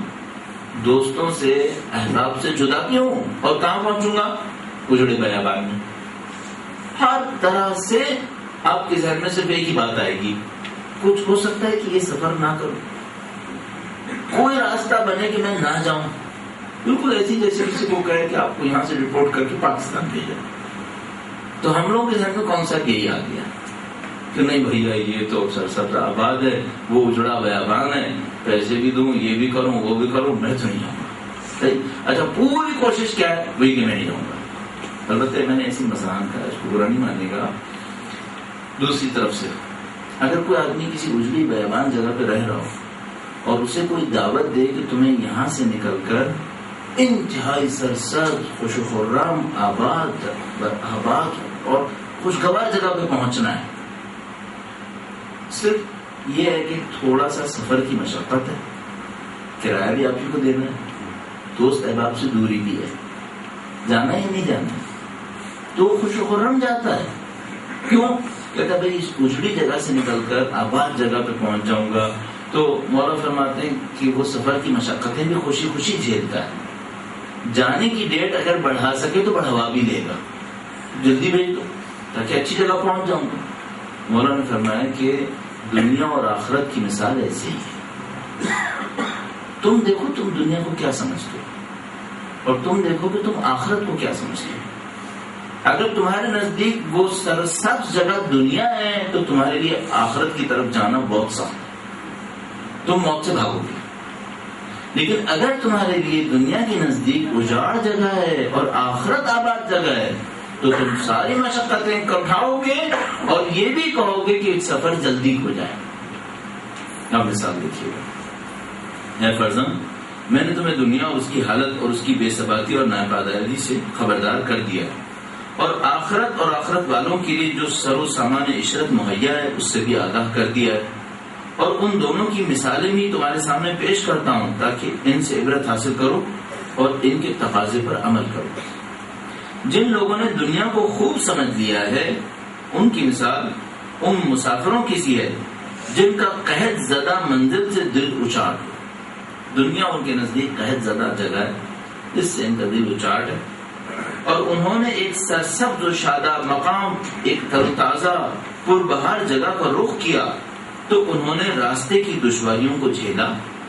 دوستوں سے احباب سے جدا بھی ہوں, اور کہاں پہنچوں گا؟ اجڑے بیابان میں. ہر طرح سے آپ کے ذہن میں صرف ایک ہی بات آئے گی, کچھ ہو سکتا ہے کہ یہ سفر نہ کروں, کوئی راستہ بنے کہ میں نہ جاؤں. بالکل ایسی جیسے کسی کو کہے کہ آپ کو یہاں سے رپورٹ کر کے پاکستان بھیجا. تو ہم لوگوں کے ذہن میں کون سا یہی آ گیا کہ نہیں بھیا یہ تو سرسبز آباد ہے, وہ اجڑا بیابان ہے, پیسے بھی دوں, یہ بھی کروں, وہ بھی کروں, میں تو نہیں جاؤں گا. اچھا پوری کوشش کیا ہے وہی کہ میں نہیں جاؤں گا. البتہ میں نے ایسی مسان کا, اس کو برا نہیں مانے گا. دوسری طرف سے اگر کوئی آدمی کسی اجڑی بیابان جگہ پہ رہ رہا ہو اور اسے کوئی دعوت دے کہ تمہیں یہاں سے نکل کر انتہائی سرسبز خوش و خرم آباد اور خوشگوار جگہ پہ پہنچنا ہے, صرف یہ ہے کہ تھوڑا سا سفر کی مشقت ہے, کرایہ بھی آپ ہی کو دینا ہے, دوست احباب سے دوری بھی ہے, جانا ہی نہیں جانا, تو خوش و خرم جاتا ہے. کیوں؟ کہتا بھائی اس اجڑی جگہ سے نکل کر آباد جگہ پہ پہنچ جاؤں گا. تو مولا فرماتے ہیں کہ وہ سفر کی مشقتیں بھی خوشی خوشی جھیلتا ہے. جانے کی ڈیٹ اگر بڑھا سکے تو بڑھوا بھی لے گا, جلدی بھیج دو تاکہ اچھی جگہ پہنچ جاؤں گا. مولا نے فرمایا کہ دنیا اور آخرت کی مثال ایسی ہی ہے. تم دیکھو تم دنیا کو کیا سمجھتے ہو اور تم دیکھو کہ تم آخرت کو کیا سمجھتے ہو. اگر تمہارے نزدیک وہ سرسبز جگہ دنیا ہے تو تمہارے لیے آخرت کی طرف جانا بہت سخت, تم موت سے بھاگو گے. لیکن اگر تمہارے لیے دنیا کے نزدیک اجاڑ جگہ ہے اور آخرت آباد جگہ ہے تو تم ساری مشقتیں اٹھاؤ گے اور یہ بھی کہو گے کہ سفر جلدی ہو جائے. اب مثال دیکھیے گا, اے فرزند, میں نے تمہیں دنیا اور اس کی حالت اور اس کی بے ثباتی اور ناپائیداری سے خبردار کر دیا ہے, اور آخرت اور آخرت والوں کے لیے جو سر و سامان عشرت مہیا ہے اس سے بھی آگاہ کر دیا ہے, اور ان دونوں کی مثالیں بھی تمہارے سامنے پیش کرتا ہوں تاکہ ان سے عبرت حاصل کرو اور ان کے تقاضے پر عمل کرو. جن لوگوں نے دنیا کو خوب سمجھ لیا ہے ان کی مثال ان مسافروں کی سی ہے جن کا قحط زدہ منزل سے دل اچاٹ ہو. دنیا ان کے نزدیک قحط زدہ جگہ ہے, اس سے ان کا دل اچاٹ ہے, اور انہوں نے ایک سرسبز و شاداب مقام, ایک تر و تازہ پربہار جگہ کا رخ کیا تو انہوں نے راستے کی دشواریوں کو جھیلا.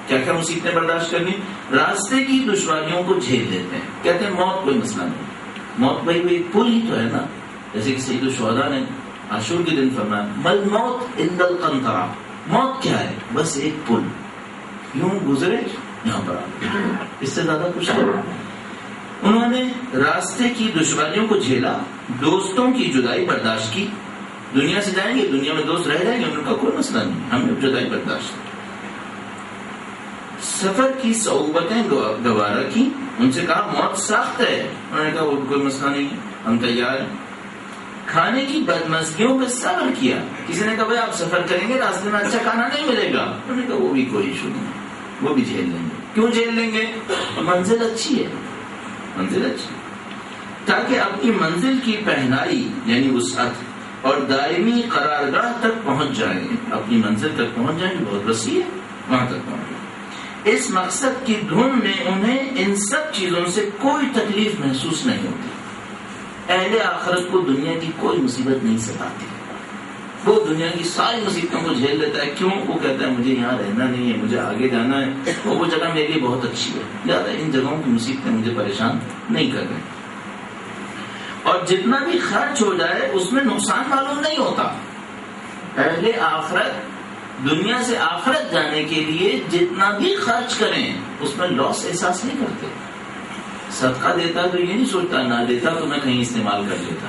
کیا کیا مصیبتیں برداشت کرنی؟ راستے کی دشواریوں کو جھیل لیتے ہیں. کہتے ہیں موت کوئی مسئلہ نہیں, موت بھائی وہ ایک پل ہی تو ہے نا. جیسے کہ سید الشہداء نے عاشور کے دن فرمایا مل موت عند القنطرہ, موت کیا ہے؟ بس ایک پل, یوں گزرے یہاں پر آ, اس سے زیادہ کچھ نہیں. انہوں نے راستے کی دشواریوں کو جھیلا, دوستوں کی جدائی برداشت کی. دنیا سے جائیں گے, دنیا میں دوست رہ جائیں گے, ان کا کوئی مسئلہ نہیں, ہم نے جدائی برداشت. سفر کی صعوبتیں گوارا کی, ان سے کہا موت سخت ہے, انہوں نے کہا وہ کوئی مسئلہ نہیں, ہم تیار ہیں. کھانے کی بدمزگیوں پہ صبر کیا. کسی نے کہا بھائی آپ سفر کریں گے راستے میں اچھا کھانا نہیں ملے گا, انہوں نے کہا وہ بھی کوئی ایشو نہیں, وہ بھی جھیل لیں گے. کیوں جھیل لیں گے؟ منزل اچھی ہے, منزل اچھی, تاکہ اپنی منزل کی پہنائی یعنی وسعت اور دائمی قرارگاہ تک پہنچ جائیں. اپنی منزل تک پہنچ جائیں, بہت وسیع ہے, وہاں تک پہنچ جائیں. اس مقصد کی دھن میں انہیں ان سب چیزوں سے کوئی تکلیف محسوس نہیں ہوتی. اہل آخرت کو دنیا کی کوئی مصیبت نہیں ستاتی. وہ دنیا کی ساری مصیبتوں کو جھیل لیتا ہے. کیوں؟ وہ کہتا ہے مجھے یہاں رہنا نہیں ہے, مجھے آگے جانا ہے, اور وہ جگہ میرے لیے بہت اچھی ہے, زیادہ ان جگہوں کی مصیبتیں مجھے پریشان نہیں کر رہی. اور جتنا بھی خرچ ہو جائے اس میں نقصان معلوم نہیں ہوتا. اہل آخرت دنیا سے آخرت جانے کے لیے جتنا بھی خرچ کریں اس میں لاس احساس نہیں کرتے. صدقہ دیتا تو یہ نہیں سوچتا نہ دیتا تو میں کہیں استعمال کر لیتا,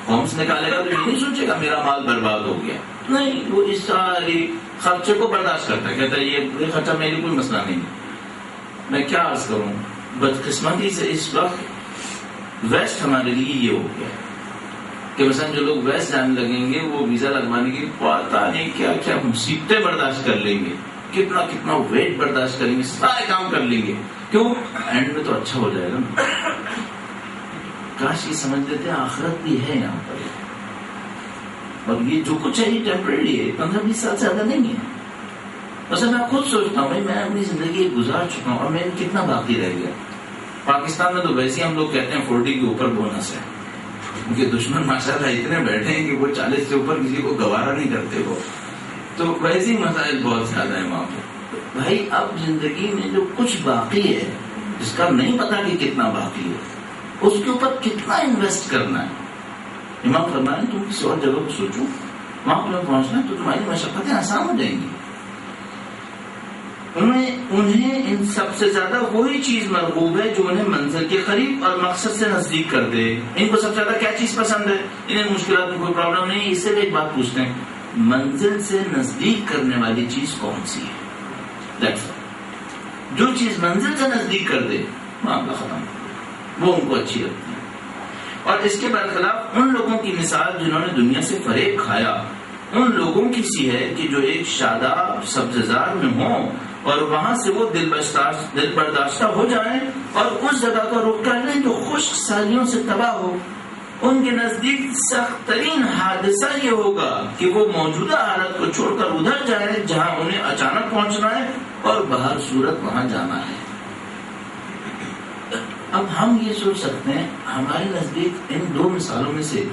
ہومس نکالے گا تو یہ نہیں سوچے گا میرا مال برباد ہو گیا. نہیں, وہ اس ساری خرچے کو برداشت کرتا ہے, کہتا ہے یہ خرچہ میری کوئی مسئلہ نہیں ہے. میں کیا عرض کروں, بدقسمتی سے اس وقت ویسٹ ہمارے لیے یہ ہو گیا کہ مثلا جو لوگ ویسٹ جانے لگیں گے وہ ویزا لگوانے کی پتہ نہیں کیا کیا مصیبتیں برداشت کر لیں گے, کتنا کتنا ویٹ برداشت کریں گے, سارے کام کر لیں گے. کیوں؟ اینڈ میں تو اچھا ہو جائے گا نا. کاش یہ سمجھ لیتے ہیں آخرت بھی ہے یہاں پر, اور یہ جو کچھ ہے یہ ٹیمپریری ہے, 15-20 سال سے زیادہ نہیں ہے. مثلا میں خود سوچتا ہوں بھائی میں اپنی زندگی گزار چکا ہوں اور میں کتنا باقی رہ گیا. پاکستان میں تو ویسے ہم لوگ کہتے ہیں 40 کے اوپر بونس ہے, کیونکہ دشمن ماشاءاللہ اتنے بیٹھے ہیں کہ وہ 40 سے اوپر کسی کو گوارا نہیں کرتے ہو, تو ویسے ہی مسائل بہت زیادہ ہیں وہاں پہ. بھائی اب زندگی میں جو کچھ باقی ہے جس کا نہیں پتا کہ کتنا باقی ہے, اس کے اوپر کتنا انویسٹ کرنا ہے. امام فرمائیں تم کسی اور جگہ کو سوچو, وہاں تمہیں پہنچنا ہے تو تمہاری مشقتیں آسان ہو جائیں گی. انہیں ان سب سے زیادہ وہی چیز مرغوب ہے جو انہیں منزل کے قریب اور مقصد سے نزدیک کر دے. ان کو سب سے زیادہ کیا چیز پسند ہے؟ انہیں مشکلات میں کوئی پرابلم نہیں. اس سے بھی ایک بات پوچھتے ہیں, منزل سے نزدیک کرنے والی چیز کون سی ہے؟ جو چیز منزل سے نزدیک کر دے معاملہ ختم, وہ ان کو اچھی لگتی ہے. اور اس کے برخلاف ان لوگوں کی مثال جنہوں نے دنیا سے فریب کھایا ان لوگوں کی سی ہے کہ جو ایک شاداب سبززار میں ہوں اور وہاں سے وہ دل برداشتہ ہو جائیں اور اس جگہ کا رخ کر لیں جو خشک سالیوں سے تباہ ہو. ان کے نزدیک سخت ترین حادثہ یہ ہوگا کہ وہ موجودہ حالت کو چھوڑ کر ادھر جائیں جہاں انہیں اچانک پہنچنا ہے اور بہر صورت وہاں جانا ہے. اب ہم یہ سوچ سکتے ہیں ہمارے نزدیک ان دو مثالوں میں سے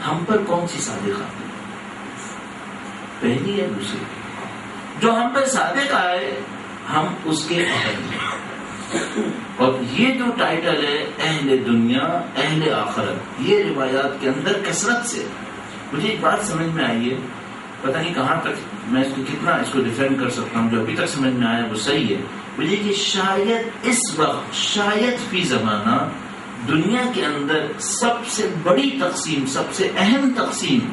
ہم پر کون سی صادق آتی ہے, پہلی یا دوسری؟ جو ہم پر صادق آئے ہم اس کے اہل ہیں. اور یہ جو ٹائٹل ہے اہل دنیا اہل آخرت, یہ روایات کے اندر کثرت سے. مجھے ایک بات سمجھ میں آئی ہے, پتہ نہیں کہاں تک میں اس کو کتنا اس کو ڈیفینڈ کر سکتا ہوں, جو ابھی تک سمجھ میں آیا وہ صحیح ہے. مجھے کہ شاید اس وقت شاید فی زمانہ دنیا کے اندر سب سے بڑی تقسیم, سب سے اہم تقسیم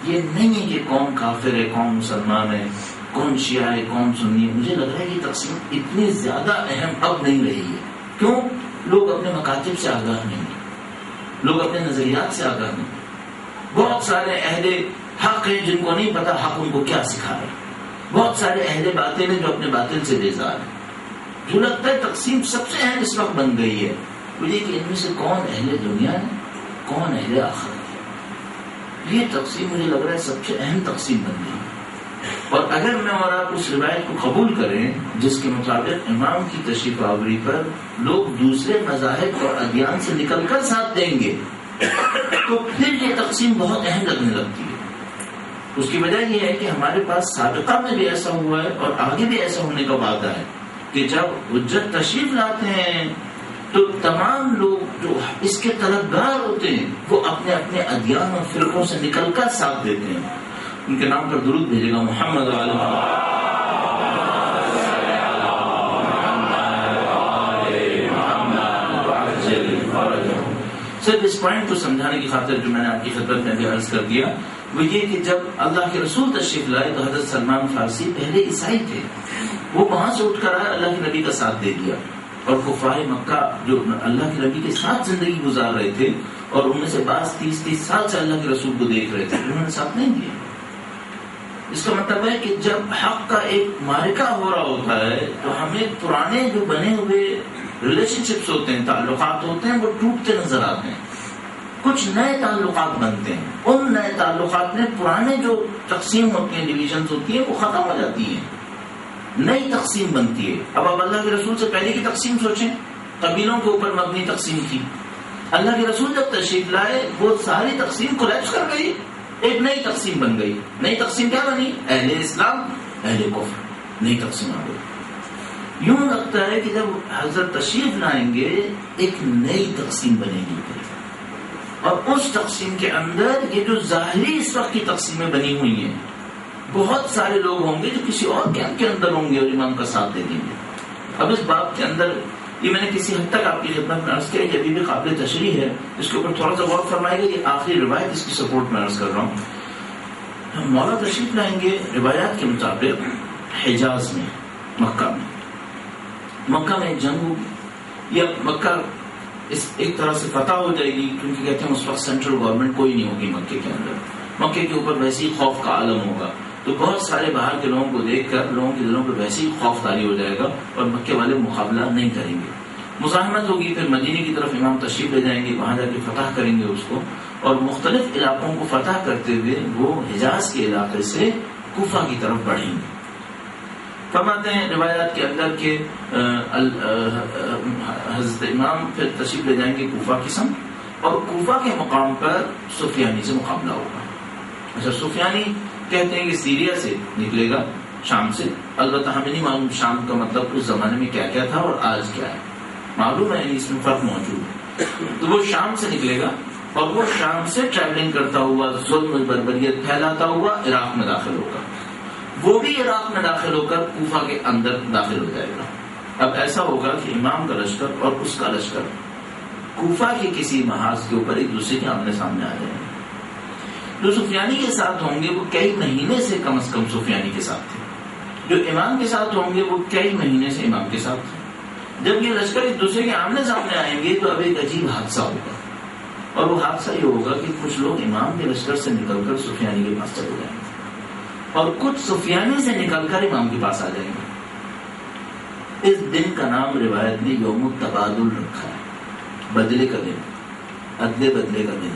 یہ نہیں ہے کہ کون کافر ہے کون مسلمان ہے, کون شیعہ ہے کون سنی ہے. مجھے لگ رہا ہے یہ تقسیم اتنی زیادہ اہم اب نہیں رہی ہے. کیوں؟ لوگ اپنے مکاتب سے آگاہ نہیں, لوگ اپنے نظریات سے آگاہ نہیں. بہت سارے اہل حق ہیں جن کو نہیں پتا حق ان کو کیا سکھا رہا ہے. بہت سارے اہل باطل ہیں جو اپنے باطل سے بیزار ہیں. جو لگتا ہے تقسیم سب سے اہم اس وقت بن گئی ہے مجھے کہ ان میں سے کون اہل دنیا ہے کون اہل آخرت ہے. یہ تقسیم مجھے لگ رہا ہے سب سے اہم تقسیم بن گئی. اور اگر میں اور آپ اس روایت کو قبول کریں جس کے مطابق امام کی تشریف آوری پر لوگ دوسرے مذاہب اور ادیان سے نکل کر ساتھ دیں گے تو پھر یہ تقسیم بہت اہم لگنے لگتی ہے. اس کی وجہ یہ ہے کہ ہمارے پاس سابقہ میں بھی ایسا ہوا ہے اور آگے بھی ایسا ہونے کا وعدہ ہے کہ جب حجت تشریف لاتے ہیں تو تمام لوگ جو اس کے طلبگار ہوتے ہیں وہ اپنے اپنے ادیان اور فرقوں سے نکل کر ساتھ دیتے ہیں. ان کے نام پر درود بھیجے گا محمد صرف اس پوائنٹ کو سمجھانے کی خاطر جو میں نے آپ کی خدمت میں بھی عرض کر دیا وہ یہ کہ جب اللہ کے رسول تشریف لائے تو حضرت سلمان فارسی پہلے عیسائی تھے, وہ وہاں سے اٹھ کر آئے, اللہ کے نبی کا ساتھ دے دیا. اور کفار مکہ جو اللہ کے نبی کے ساتھ زندگی گزار رہے تھے اور ان میں سے 30 سال سے اللہ کے رسول کو دیکھ رہے تھے, انہوں نے ساتھ نہیں دیا. اس کا مطلب ہے کہ جب حق کا ایک معرکہ ہو رہا ہوتا ہے تو ہمیں پرانے جو بنے ہوئے ریلیشن شپس ہوتے ہیں, تعلقات ہوتے ہیں, وہ ٹوٹتے نظر آتے ہیں. کچھ نئے تعلقات بنتے ہیں. ان نئے تعلقات میں پرانے جو تقسیم ہوتی ہیں, ڈویژنز ہوتی ہیں, وہ ختم ہو جاتی ہیں, نئی تقسیم بنتی ہے. اب آپ اللہ کے رسول سے پہلے کی تقسیم سوچیں, قبیلوں کے اوپر مبنی تقسیم تھی. اللہ کے رسول جب تشریف لائے وہ ساری تقسیم کولیپس کر گئی. ایک نئی تقسیم بن گئی. نئی تقسیم کیا بنی؟ اہل اسلام اہل کفر. نئی تقسیم آ گئی. یوں لگتا ہے کہ جب حضرت تشریف لائیں گے ایک نئی تقسیم بنے گی, اور اس تقسیم کے اندر یہ جو ظاہری اس وقت کی تقسیمیں بنی ہوئی ہیں, بہت سارے لوگ ہوں گے جو کسی اور کیمپ کے اندر ہوں گے اور امام کا ساتھ دے دیں گے. اب اس بات کے اندر یہ میں نے کسی حد تک آپ کی خدمت میں عرض کیا, یہ ابھی بھی قابل تشریح ہے, اس کے اوپر تھوڑا سا غور فرمائے گا. یہ آخری روایت اس کی سپورٹ میں عرض کر رہا ہوں. مولا تشریف لائیں گے روایات کے مطابق حجاز میں, مکہ میں ایک جنگ ہوگی, یا مکہ اس ایک طرح سے فتح ہو جائے گی, کیونکہ کہتے ہیں اس وقت سینٹرل گورنمنٹ کوئی نہیں ہوگی مکے کے اندر. مکے کے اوپر ویسے ہی خوف کا عالم ہوگا, تو بہت سارے باہر کے لوگوں کو دیکھ کر لوگوں کے دلوں پہ ویسے ہی خوف طاری ہو جائے گا, اور مکے والے مقابلہ نہیں کریں گے. مزاحمت ہوگی. پھر مدینے کی طرف امام تشریف لے جائیں گے, وہاں جا کے فتح کریں گے اس کو, اور مختلف علاقوں کو فتح کرتے ہوئے وہ حجاز کے علاقے سے کوفہ کی طرف بڑھیں گے. فرماتے ہیں روایات کے اندر کہ حضرت امام پھر تشریف لے جائیں گے کوفہ کی سمت, اور کوفہ کے مقام پر سفیانی سے مقابلہ ہوگا. اچھا, سفیانی کہتے ہیں کہ سیریا سے نکلے گا, شام سے. البتہ ہمیں نہیں معلوم شام کا مطلب اس زمانے میں کیا کیا تھا اور آج کیا ہے, معلوم ہے اس میں فرق موجود ہے. تو وہ شام سے نکلے گا, اور وہ شام سے ٹریولنگ کرتا ہوا, ظلم بربریت پھیلاتا ہوا عراق میں داخل ہوگا. وہ بھی عراق میں داخل ہو کر کوفہ کے اندر داخل ہو جائے گا. اب ایسا ہوگا کہ امام کا لشکر اور اس کا لشکر کوفہ کے کسی محاذ کے اوپر ایک دوسرے کے آمنے سامنے آ جائیں گے. جو سفیانی کے ساتھ ہوں گے وہ کئی مہینے سے کم از کم سفیانی کے ساتھ تھے, جو امام کے ساتھ ہوں گے وہ کئی مہینے سے امام کے ساتھ تھے. جب یہ لشکر ایک دوسرے کے آمنے سامنے آئیں گے تو اب ایک عجیب حادثہ ہوگا, اور وہ حادثہ یہ ہوگا کہ کچھ لوگ امام کے لشکر سے نکل کر سفیانی کے پاس چلے جائیں گے, اور کچھ سفیانی سے نکل کر امام کے پاس آ جائیں گے. اس دن کا نام روایت نے یوم التبادل رکھا ہے, بدلے کا دن, ادلے بدلے کا دن,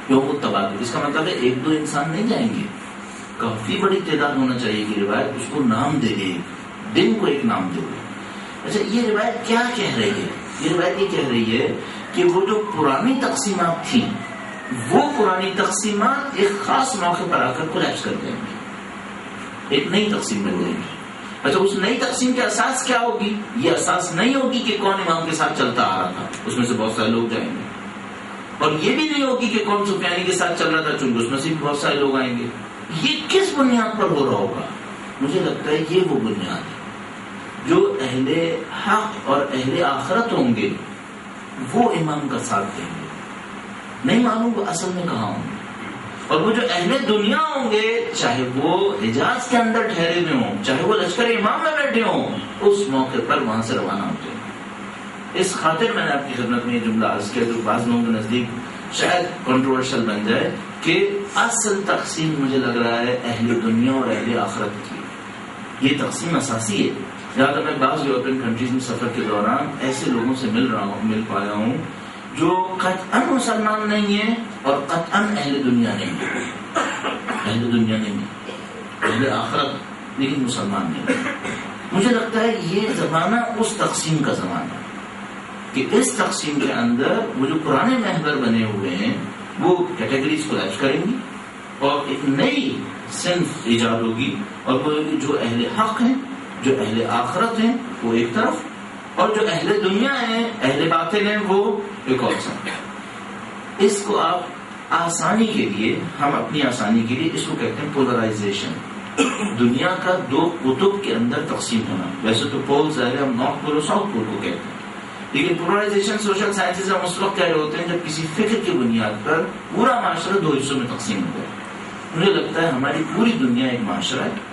یوم التبادل. اس کا مطلب ہے ایک دو انسان نہیں جائیں گے, کافی بڑی تعداد ہونا چاہیے کہ روایت اس کو نام دے گی, دن کو ایک نام دے گی. اچھا, یہ روایت کیا کہہ رہی ہے؟ یہ روایت یہ کہہ رہی ہے کہ وہ جو پرانی تقسیمات تھیں, وہ پرانی تقسیمات ایک خاص موقع پر آ کر کولیپس کر دیں گے, ایک نئی تقسیم بن جائے گی. اچھا, اس نئی تقسیم کے اساس کیا ہوگی؟ یہ اساس نہیں ہوگی کہ کون امام کے ساتھ چلتا آ رہا تھا, اس میں سے بہت سارے لوگ جائیں گے. اور یہ بھی نہیں ہوگی کہ کون سفیانی کے ساتھ چل رہا تھا, چونکہ اس میں سے بھی بہت سارے لوگ آئیں گے. یہ کس بنیاد پر ہو رہا ہوگا؟ مجھے لگتا ہے یہ وہ بنیاد ہے جو اہل حق اور اہل آخرت ہوں گے وہ امام کا ساتھ دیں گے. نہیں معلوم وہ اصل میں کہاں ہوں گے. اور وہ جو اہل دنیا ہوں گے, چاہے وہ حجاز کے اندر ٹھہرے ہوئے ہوں, چاہے وہ لشکر امام میں بیٹھے ہوں, اس موقع پر وہاں سے روانہ ہوتے ہیں. اس خاطر میں نے آپ کی خدمت میں یہ جملہ عرض کیا جو بعض لوگوں کے نزدیک شاید کنٹروورشل بن جائے, کہ اصل تقسیم مجھے لگ رہا ہے اہل دنیا اور اہل آخرت کی. یہ تقسیم اساسی ہے. جہاں تک میں بعض یورپین کنٹریز میں سفر کے دوران ایسے لوگوں سے مل پایا ہوں جو قطعاً مسلمان نہیں ہیں اور قطعاً اہل دنیا نہیں ہیں, اہل دنیا نہیں ہیں, اہل آخرت لیکن مسلمان نہیں. مجھے لگتا ہے یہ زمانہ اس تقسیم کا زمانہ ہے کہ اس تقسیم کے اندر وہ جو پرانے محور بنے ہوئے ہیں وہ کیٹیگریز کو لائف کریں گی, اور ایک نئی صنف ایجاد ہوگی, اور وہ جو اہل حق ہیں, جو اہل آخرت ہیں وہ ایک طرف, اور جو اہل دنیا ہیں, اہل باطل ہیں, وہ ایک اور سمت. اس کو آپ آسانی کے لیے, ہم اپنی آسانی کے لیے اس کو کہتے ہیں پولرائزیشن. دنیا کا دو قطب کے اندر تقسیم ہونا. ویسے تو پول ظاہر ہم نارتھ پول اور ساؤتھ پول کو کہتے ہیں, لیکن پولرائزیشن سوشل سائنسز ہم اس وقت کہہ رہے ہوتے ہیں جب کسی فکر کی بنیاد پر پورا معاشرہ دو حصوں میں تقسیم ہو جائے. مجھے لگتا ہے ہماری پوری دنیا ایک معاشرہ ہے,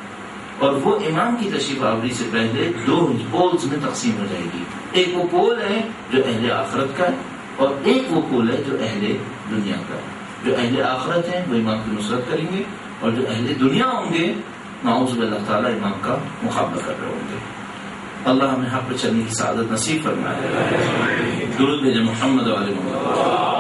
اور وہ امام کی تشریف آوری سے پہلے دو پولز میں تقسیم ہو جائے گی. ایک وہ پول ہے جو اہل آخرت کا ہے, اور ایک وہ پول ہے جو اہل دنیا کا ہے. جو اہل آخرت ہیں وہ امام کی نصرت کریں گے, اور جو اہل دنیا ہوں گے نعوذ باللہ تعالیٰ امام کا مقابلہ کر رہے ہوں گے. اللہ ہمیں حق پہ چلنے کی سعادت نصیب فرمائے. درود بھیجے محمد و آل محمد.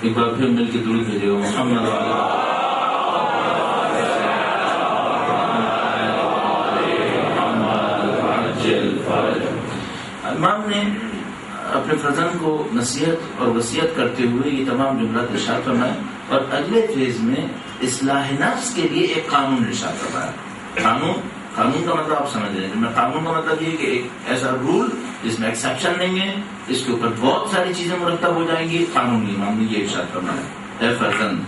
ایک بار پھر مل کے درود بھیجے گا محمد و آل امام نے اپنے فرزند کو نصیحت اور وصیت کرتے ہوئے یہ تمام جملات ارشاد فرمائے، اور اگلے فیز میں اصلاح نفس کے لیے ایک قانون ارشاد فرمایا۔ قانون کا مطلب آپ سمجھ رہے ہیں، قانون کا مطلب یہ کہ ایک ایسا رول جس میں ایکسیپشن نہیں ہے، اس کے اوپر بہت ساری چیزیں مرتب ہو جائیں گی، قانون یہ معاملے یہ ارشاد فرمایا۔ اے فرزند،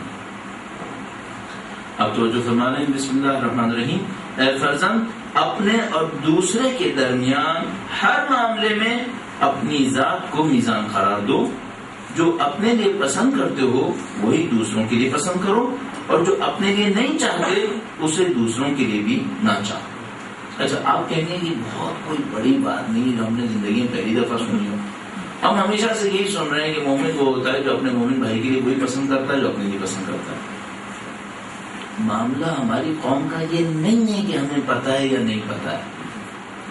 اب توجہ فرما رہے ہیں، بسم اللہ الرحمن الرحیم۔ اے فرزند، اپنے اور دوسرے کے درمیان ہر معاملے میں اپنی ذات کو میزان قرار دو، جو اپنے لیے پسند کرتے ہو وہی دوسروں کے لیے پسند کرو، اور جو اپنے لیے نہیں چاہتے اسے دوسروں کے لیے بھی نہ چاہو۔ اچھا، آپ کہیں گے کہ بہت کوئی بڑی بات نہیں جو ہم نے زندگی میں پہلی دفعہ سنی ہو۔ ہم ہمیشہ سے یہی سن رہے ہیں کہ مومن وہ ہوتا ہے جو اپنے مومن بھائی کے لیے وہی پسند کرتا ہے جو اپنے لیے پسند کرتا ہے۔ معاملہ ہماری قوم کا یہ نہیں ہے کہ ہمیں پتہ ہے یا نہیں پتہ ہے،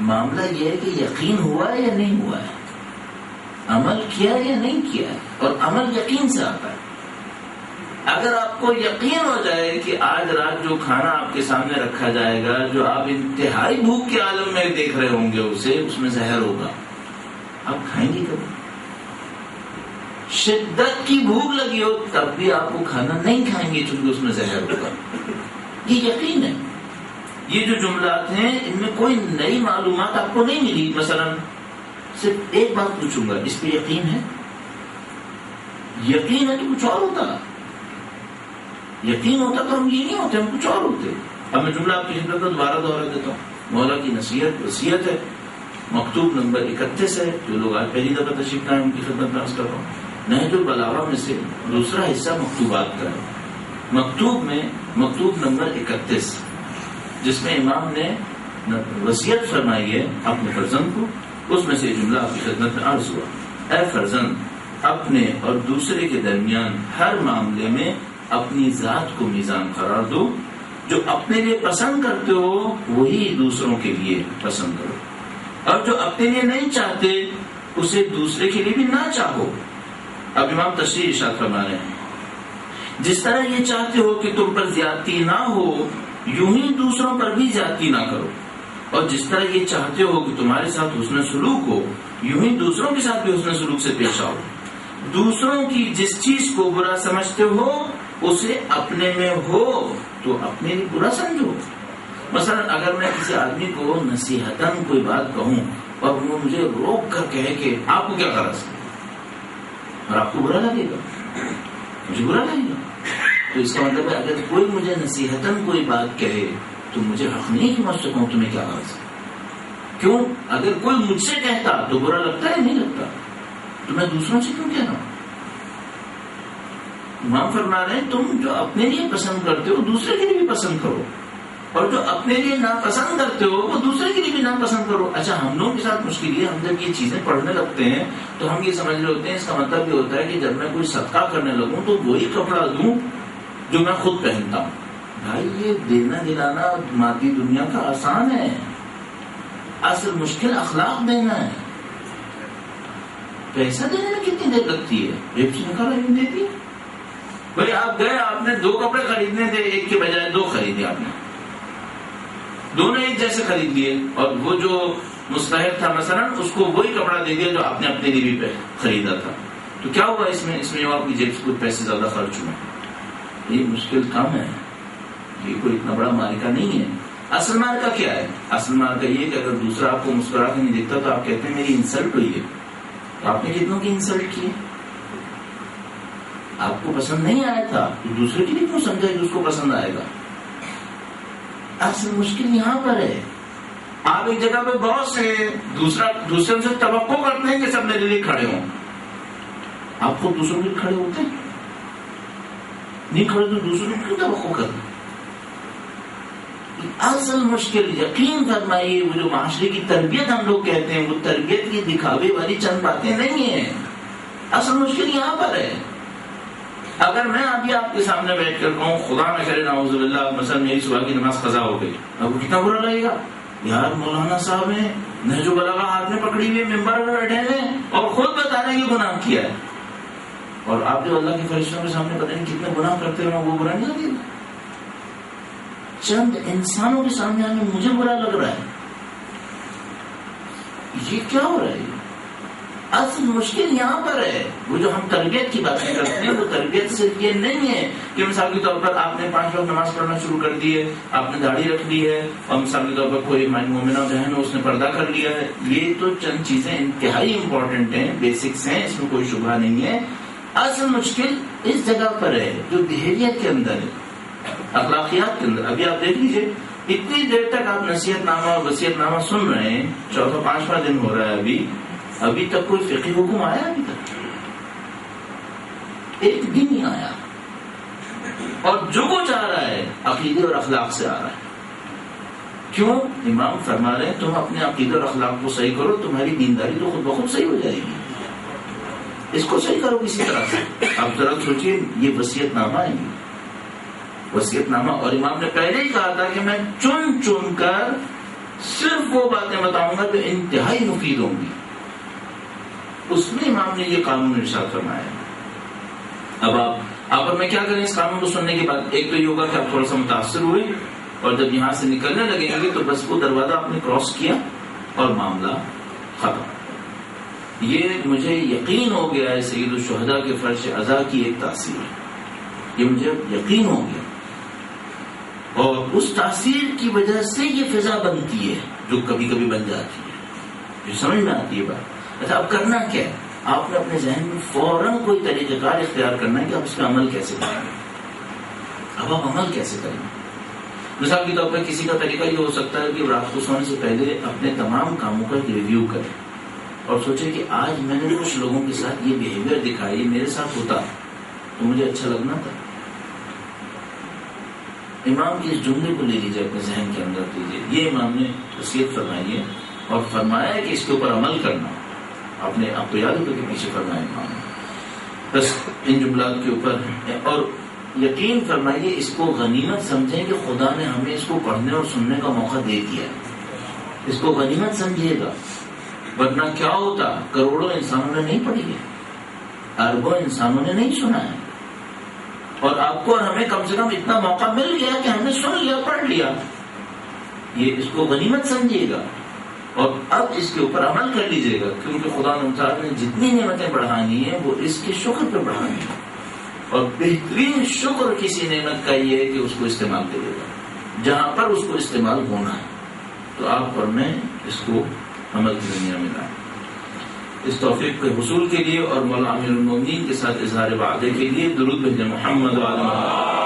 معاملہ یہ ہے کہ یقین ہوا ہے یا نہیں ہوا ہے، عمل کیا یا نہیں کیا ہے، اور عمل یقین سے آتا ہے۔ اگر آپ کو یقین ہو جائے کہ آج رات جو کھانا آپ کے سامنے رکھا جائے گا، جو آپ انتہائی بھوک کے عالم میں دیکھ رہے ہوں گے اس میں زہر ہوگا، آپ کھائیں گے کبھی؟ شدت کی بھوک لگی ہو تب بھی آپ وہ کھانا نہیں کھائیں گے چونکہ اس میں زہر ہوگا۔ یہ یقین ہے۔ یہ جو جملات ہیں ان میں کوئی نئی معلومات آپ کو نہیں ملی۔ مثلا صرف ایک بات پوچھوں گا، اس پہ یقین ہے؟ یقین ہے تو کچھ اور ہوتا، یقین ہوتا تو ہم یہ نہیں ہوتے، ہم کچھ اور ہوتے۔ اب میں جملہ آپ کی خدمت میں دوبارہ دوہرا دیتا ہوں، مولا کی نصیحت وصیت ہے، مکتوب نمبر 31 ہے۔ جو لوگ آج پہلی دفعہ تشریف لائے ان کی خدمت میں عرض کر رہا ہوں، نہج البلاغہ میں سے دوسرا حصہ مکتوبات کا ہے۔ مکتوب نمبر 31، جس میں امام نے وصیت فرمائی ہے اپنے فرزند کو، اس میں سے جملہ آپ کی خدمت میں عرض ہوا۔ اے فرزند، اپنے اور دوسرے کے درمیان ہر معاملے میں اپنی ذات کو میزان قرار دو، جو اپنے لیے پسند کرتے ہو وہی دوسروں کے لیے پسند کرو، اور جو اپنے لیے نہیں چاہتے اسے دوسرے کے لیے بھی نہ چاہو۔ اب امام تشریح ارشاد فرما رہے ہیں، جس طرح یہ چاہتے ہو کہ تم پر زیادتی نہ ہو، یوں ہی دوسروں پر بھی زیادتی نہ کرو، اور جس طرح یہ چاہتے ہو کہ تمہارے ساتھ حسن سلوک ہو، یوں ہی دوسروں کے ساتھ بھی حسن سلوک سے پیش آؤ۔ دوسروں کی جس چیز کو برا سمجھتے ہو اسے اپنے میں ہو تو اپنے لیے برا سمجھو۔ مثلا اگر میں کسی آدمی کو نصیحتاً کوئی بات کہوں اور وہ مجھے روک کر کہے کہ آپ کو کیا غرض ہے، اور آپ کو برا لگے گا، مجھے برا لگے گا، تو اس کا مطلب ہے اگر کوئی مجھے نصیحتاً کوئی بات کہے تو مجھے حق نہیں کہ میں اس سے کہوں تمہیں کیا غرض ہے۔ کیوں؟ اگر کوئی مجھ سے کہتا تو برا لگتا ہے نہیں لگتا، تو میں دوسروں سے کیوں کہہ رہا ہوں؟ امام فرما رہے ہیں تم جو اپنے لیے پسند کرتے ہو دوسرے کے لیے بھی پسند کرو، اور جو اپنے لیے ناپسند کرتے ہو وہ دوسرے کے لیے بھی ناپسند کرو۔ اچھا، ہم لوگوں کے ساتھ مشکل یہ، ہم جب یہ چیزیں پڑھنے لگتے ہیں تو ہم یہ سمجھ رہے ہوتے ہیں اس کا مطلب یہ ہوتا ہے کہ جب میں کوئی صدقہ کرنے لگوں تو وہی کپڑا دوں جو میں خود پہنتا ہوں۔ بھائی، یہ دینا دلانا مادی دنیا کا آسان ہے، اصل مشکل اخلاق دینا ہے۔ پیسہ دینے میں کتنی دیر لگتی ہے؟ ایک سے نکالا یوں دیتی ہے۔ بھائی آپ گئے، آپ نے 2 کپڑے خریدنے تھے، ایک کے بجائے 2 خریدے، آپ نے دونوں ایک جیسے خرید لیے، اور وہ جو مستحق تھا مثلا اس کو وہی کپڑا دے دیا جو آپ نے اپنے لیے بھی خریدا تھا، تو کیا ہوا اس میں آپ کی جیب سے کچھ پیسے زیادہ خرچ ہوئے۔ یہ مشکل کام ہے، یہ کوئی اتنا بڑا مارکا نہیں ہے۔ اصل مارکا کیا ہے؟ اصل مارکا یہ کہ اگر دوسرا آپ کو مسکرا کے نہیں دیکھتا تو آپ کہتے ہیں میری انسلٹ ہوئی ہے، تو آپ نے کتنوں کی انسلٹ کی؟ آپ کو پسند نہیں آیا تھا تو دوسرے کے لیے کیوں سمجھا کہ اس کو پسند آئے گا؟ اصل مشکل یہاں پر ہے۔ آپ ایک جگہ پہ بہت سے دوسرے سے توقع کرتے ہیں کہ سب میرے لیے کھڑے ہوں، آپ خود دوسروں کے لیے کھڑے ہوتے ہیں نہیں؟ کھڑے تو دوسروں کو کیوں توقع کرتے؟ اصل مشکل، یقین فرمائیے، وہ جو معاشرے کی تربیت ہم لوگ کہتے ہیں وہ تربیت کی دکھاوے والی چند باتیں نہیں ہیں، اصل مشکل یہاں پر ہے۔ اگر میں ابھی آپ کے سامنے بیٹھ کر کہوں خدا نہ کرے نعوذ باللہ مثلا میری صبح کی نماز قضا ہو گئی، آپ کو کتنا برا لگے گا؟ یار مولانا صاحب ہیں، نہج البلاغہ ہاتھ میں پکڑی ہوئے ممبر پر بیٹھے ہیں اور خود بتا رہے ہیں کہ گناہ کیا ہے، اور آپ جو اللہ کے فرشتوں کے سامنے پتہ نہیں کتنے گناہ کرتے ہو، وہ برا نہیں لگے گا؟ چند انسانوں کے سامنے آنے مجھے برا لگ رہا ہے، یہ کیا ہو رہا ہے؟ اصل مشکل یہاں پر ہے. وہ جو ہم تربیت کی باتیں کرتے ہیں وہ تربیت صرف یہ نہیں ہے کہ مثال کے طور پر آپ نے 5 وقت نماز پڑھنا شروع کر دی ہے, آپ نے داڑھی رکھ لی ہے, اور مثال کے طور پر کوئی مومنہ بہن ہو اس نے پردہ کر لیا ہے. یہ تو چند چیزیں انتہائی امپورٹنٹ ہیں, بیسکس ہیں, اس میں کوئی شبہ نہیں ہے. اصل مشکل اس جگہ پر ہے جو بیہیویئر کے اندر ہے, اخلاقیات کے اندر. ابھی آپ دیکھ لیجیے اتنی دیر تک آپ نصیحت نامہ اور وصیت نامہ سن رہے ہیں, 405واں دن ہو رہا ہے, ابھی تک کوئی فقہی حکم آیا؟ ابھی تک ایک دن نہیں آیا. اور جو کچھ آ رہا ہے عقیدے اور اخلاق سے آ رہا ہے. کیوں؟ امام فرما رہے ہیں تم اپنے عقیدے اور اخلاق کو صحیح کرو, تمہاری دینداری تو خود بخود صحیح ہو جائے گی. اس کو صحیح کرو کسی طرح سے. آپ ذرا سوچیے, یہ وصیت نامہ ہے, وصیت نامہ, اور امام نے پہلے ہی کہا تھا کہ میں چن چن کر صرف وہ باتیں بتاؤں گا جو انتہائی مفید ہوں گی. اس میں امام نے یہ قانون ارشاد فرمایا. اب آپ اور میں کیا کریں اس قانون کو سننے کے بعد؟ ایک تو یہ ہوگا کہ آپ تھوڑا سا متاثر ہوئے, اور جب یہاں سے نکلنے لگیں گے تو بس وہ دروازہ آپ نے کراس کیا اور معاملہ ختم. یہ مجھے یقین ہو گیا ہے سید الشہداء کے فرش عزا کی ایک تاثیر ہے, یہ مجھے یقین ہو گیا. اور اس تاثیر کی وجہ سے یہ فضا بنتی ہے جو کبھی کبھی بن جاتی ہے, جو سمجھ میں آتی ہے بات. اچھا, اب کرنا کیا ہے؟ آپ نے اپنے ذہن میں فوراً کوئی طریقہ کار اختیار کرنا ہے کہ آپ اس پہ عمل کیسے کریں گے. اب آپ عمل کیسے کریں گے؟ مثال کے طور پر کسی کا طریقہ یہ ہو سکتا ہے کہ رات کو سونے سے پہلے اپنے تمام کاموں کا ریویو کریں اور سوچیں کہ آج میں نے کچھ لوگوں کے ساتھ یہ بیہیویئر دکھائی, میرے ساتھ ہوتا تو مجھے اچھا لگنا تھا. امام کے اس جملے کو لے لیجیے, اپنے ذہن کے اندر لیجیے. یہ امام نے وصیت فرمائی ہے اور فرمایا ہے کہ اس کے اوپر عمل کرنا. آپ کو یاد ہوگا کہ پیچھے فرمایا امام نے, بس ان جملات کے اوپر. اور یقین فرمائیے اس کو غنیمت سمجھیں کہ خدا نے ہمیں اس کو پڑھنے اور سننے کا موقع دے دیا. اس کو غنیمت سمجھیے گا, ورنہ کیا ہوتا, کروڑوں انسانوں نے نہیں پڑھی ہے, اربوں انسانوں نے نہیں سنا ہے, اور آپ کو اور ہمیں کم سے کم اتنا موقع مل گیا کہ ہم نے سن لیا, پڑھ لیا. یہ اس کو غنیمت سمجھیے گا اور اب اس کے اوپر عمل کر لیجیے گا, کیونکہ خدا نے جتنی نعمتیں بڑھانی ہیں وہ اس کے شکر پہ بڑھانی ہے. اور بہترین شکر کسی نعمت کا یہ ہے کہ اس کو استعمال کرے گا جہاں پر اس کو استعمال ہونا ہے. تو آپ اور میں اس کو عمل کی دنیا میں لائیں. اس توفیق کے حصول کے لیے اور مولا امیر المومنین کے ساتھ اظہار وعدے کے لیے درود بھیجیں محمد و آل محمد.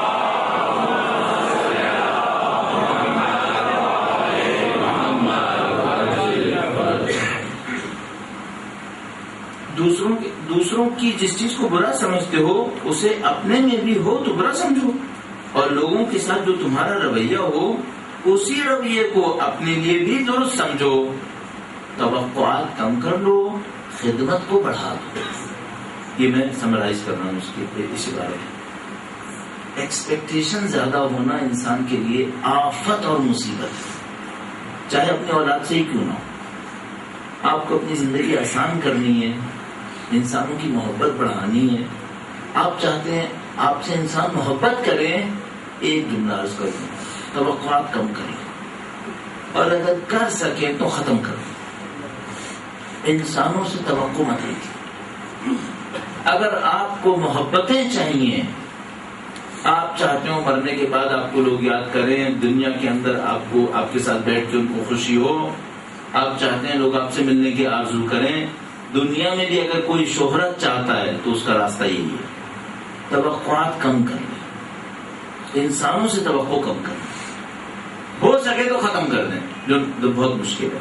دوسروں کی جس چیز کو برا سمجھتے ہو اسے اپنے میں بھی ہو تو برا سمجھو, اور لوگوں کے ساتھ جو تمہارا رویہ ہو اسی رویے کو اپنے لیے بھی درست سمجھو. توقعات کم کر لو, خدمت کو بڑھا دو. یہ میں سمرائز کر رہا ہوں اس کے اسی بارے میں. ایکسپیکٹیشن زیادہ ہونا انسان کے لیے آفت اور مصیبت ہے, چاہے اپنی اولاد سے ہی کیوں نہ ہو. آپ کو اپنی زندگی آسان کرنی ہے, انسانوں کی محبت بڑھانی ہے. آپ چاہتے ہیں آپ سے انسان محبت کریں, ایک جملہ عرض کر دیں, توقعات کم کریں, اور اگر کر سکیں تو ختم کریں. انسانوں سے توقع مت رکھیں. اگر آپ کو محبتیں چاہیے, آپ چاہتے ہو مرنے کے بعد آپ کو لوگ یاد کریں, دنیا کے اندر آپ کو آپ کے ساتھ بیٹھ کے ان کو خوشی ہو, آپ چاہتے ہیں لوگ آپ سے ملنے کی آرزو کریں. دنیا میں بھی اگر کوئی شہرت چاہتا ہے تو اس کا راستہ یہی ہے, توقعات کم کر دیں, انسانوں سے توقع کم کر دیں, ہو سکے تو ختم کر دیں, جو بہت مشکل ہے,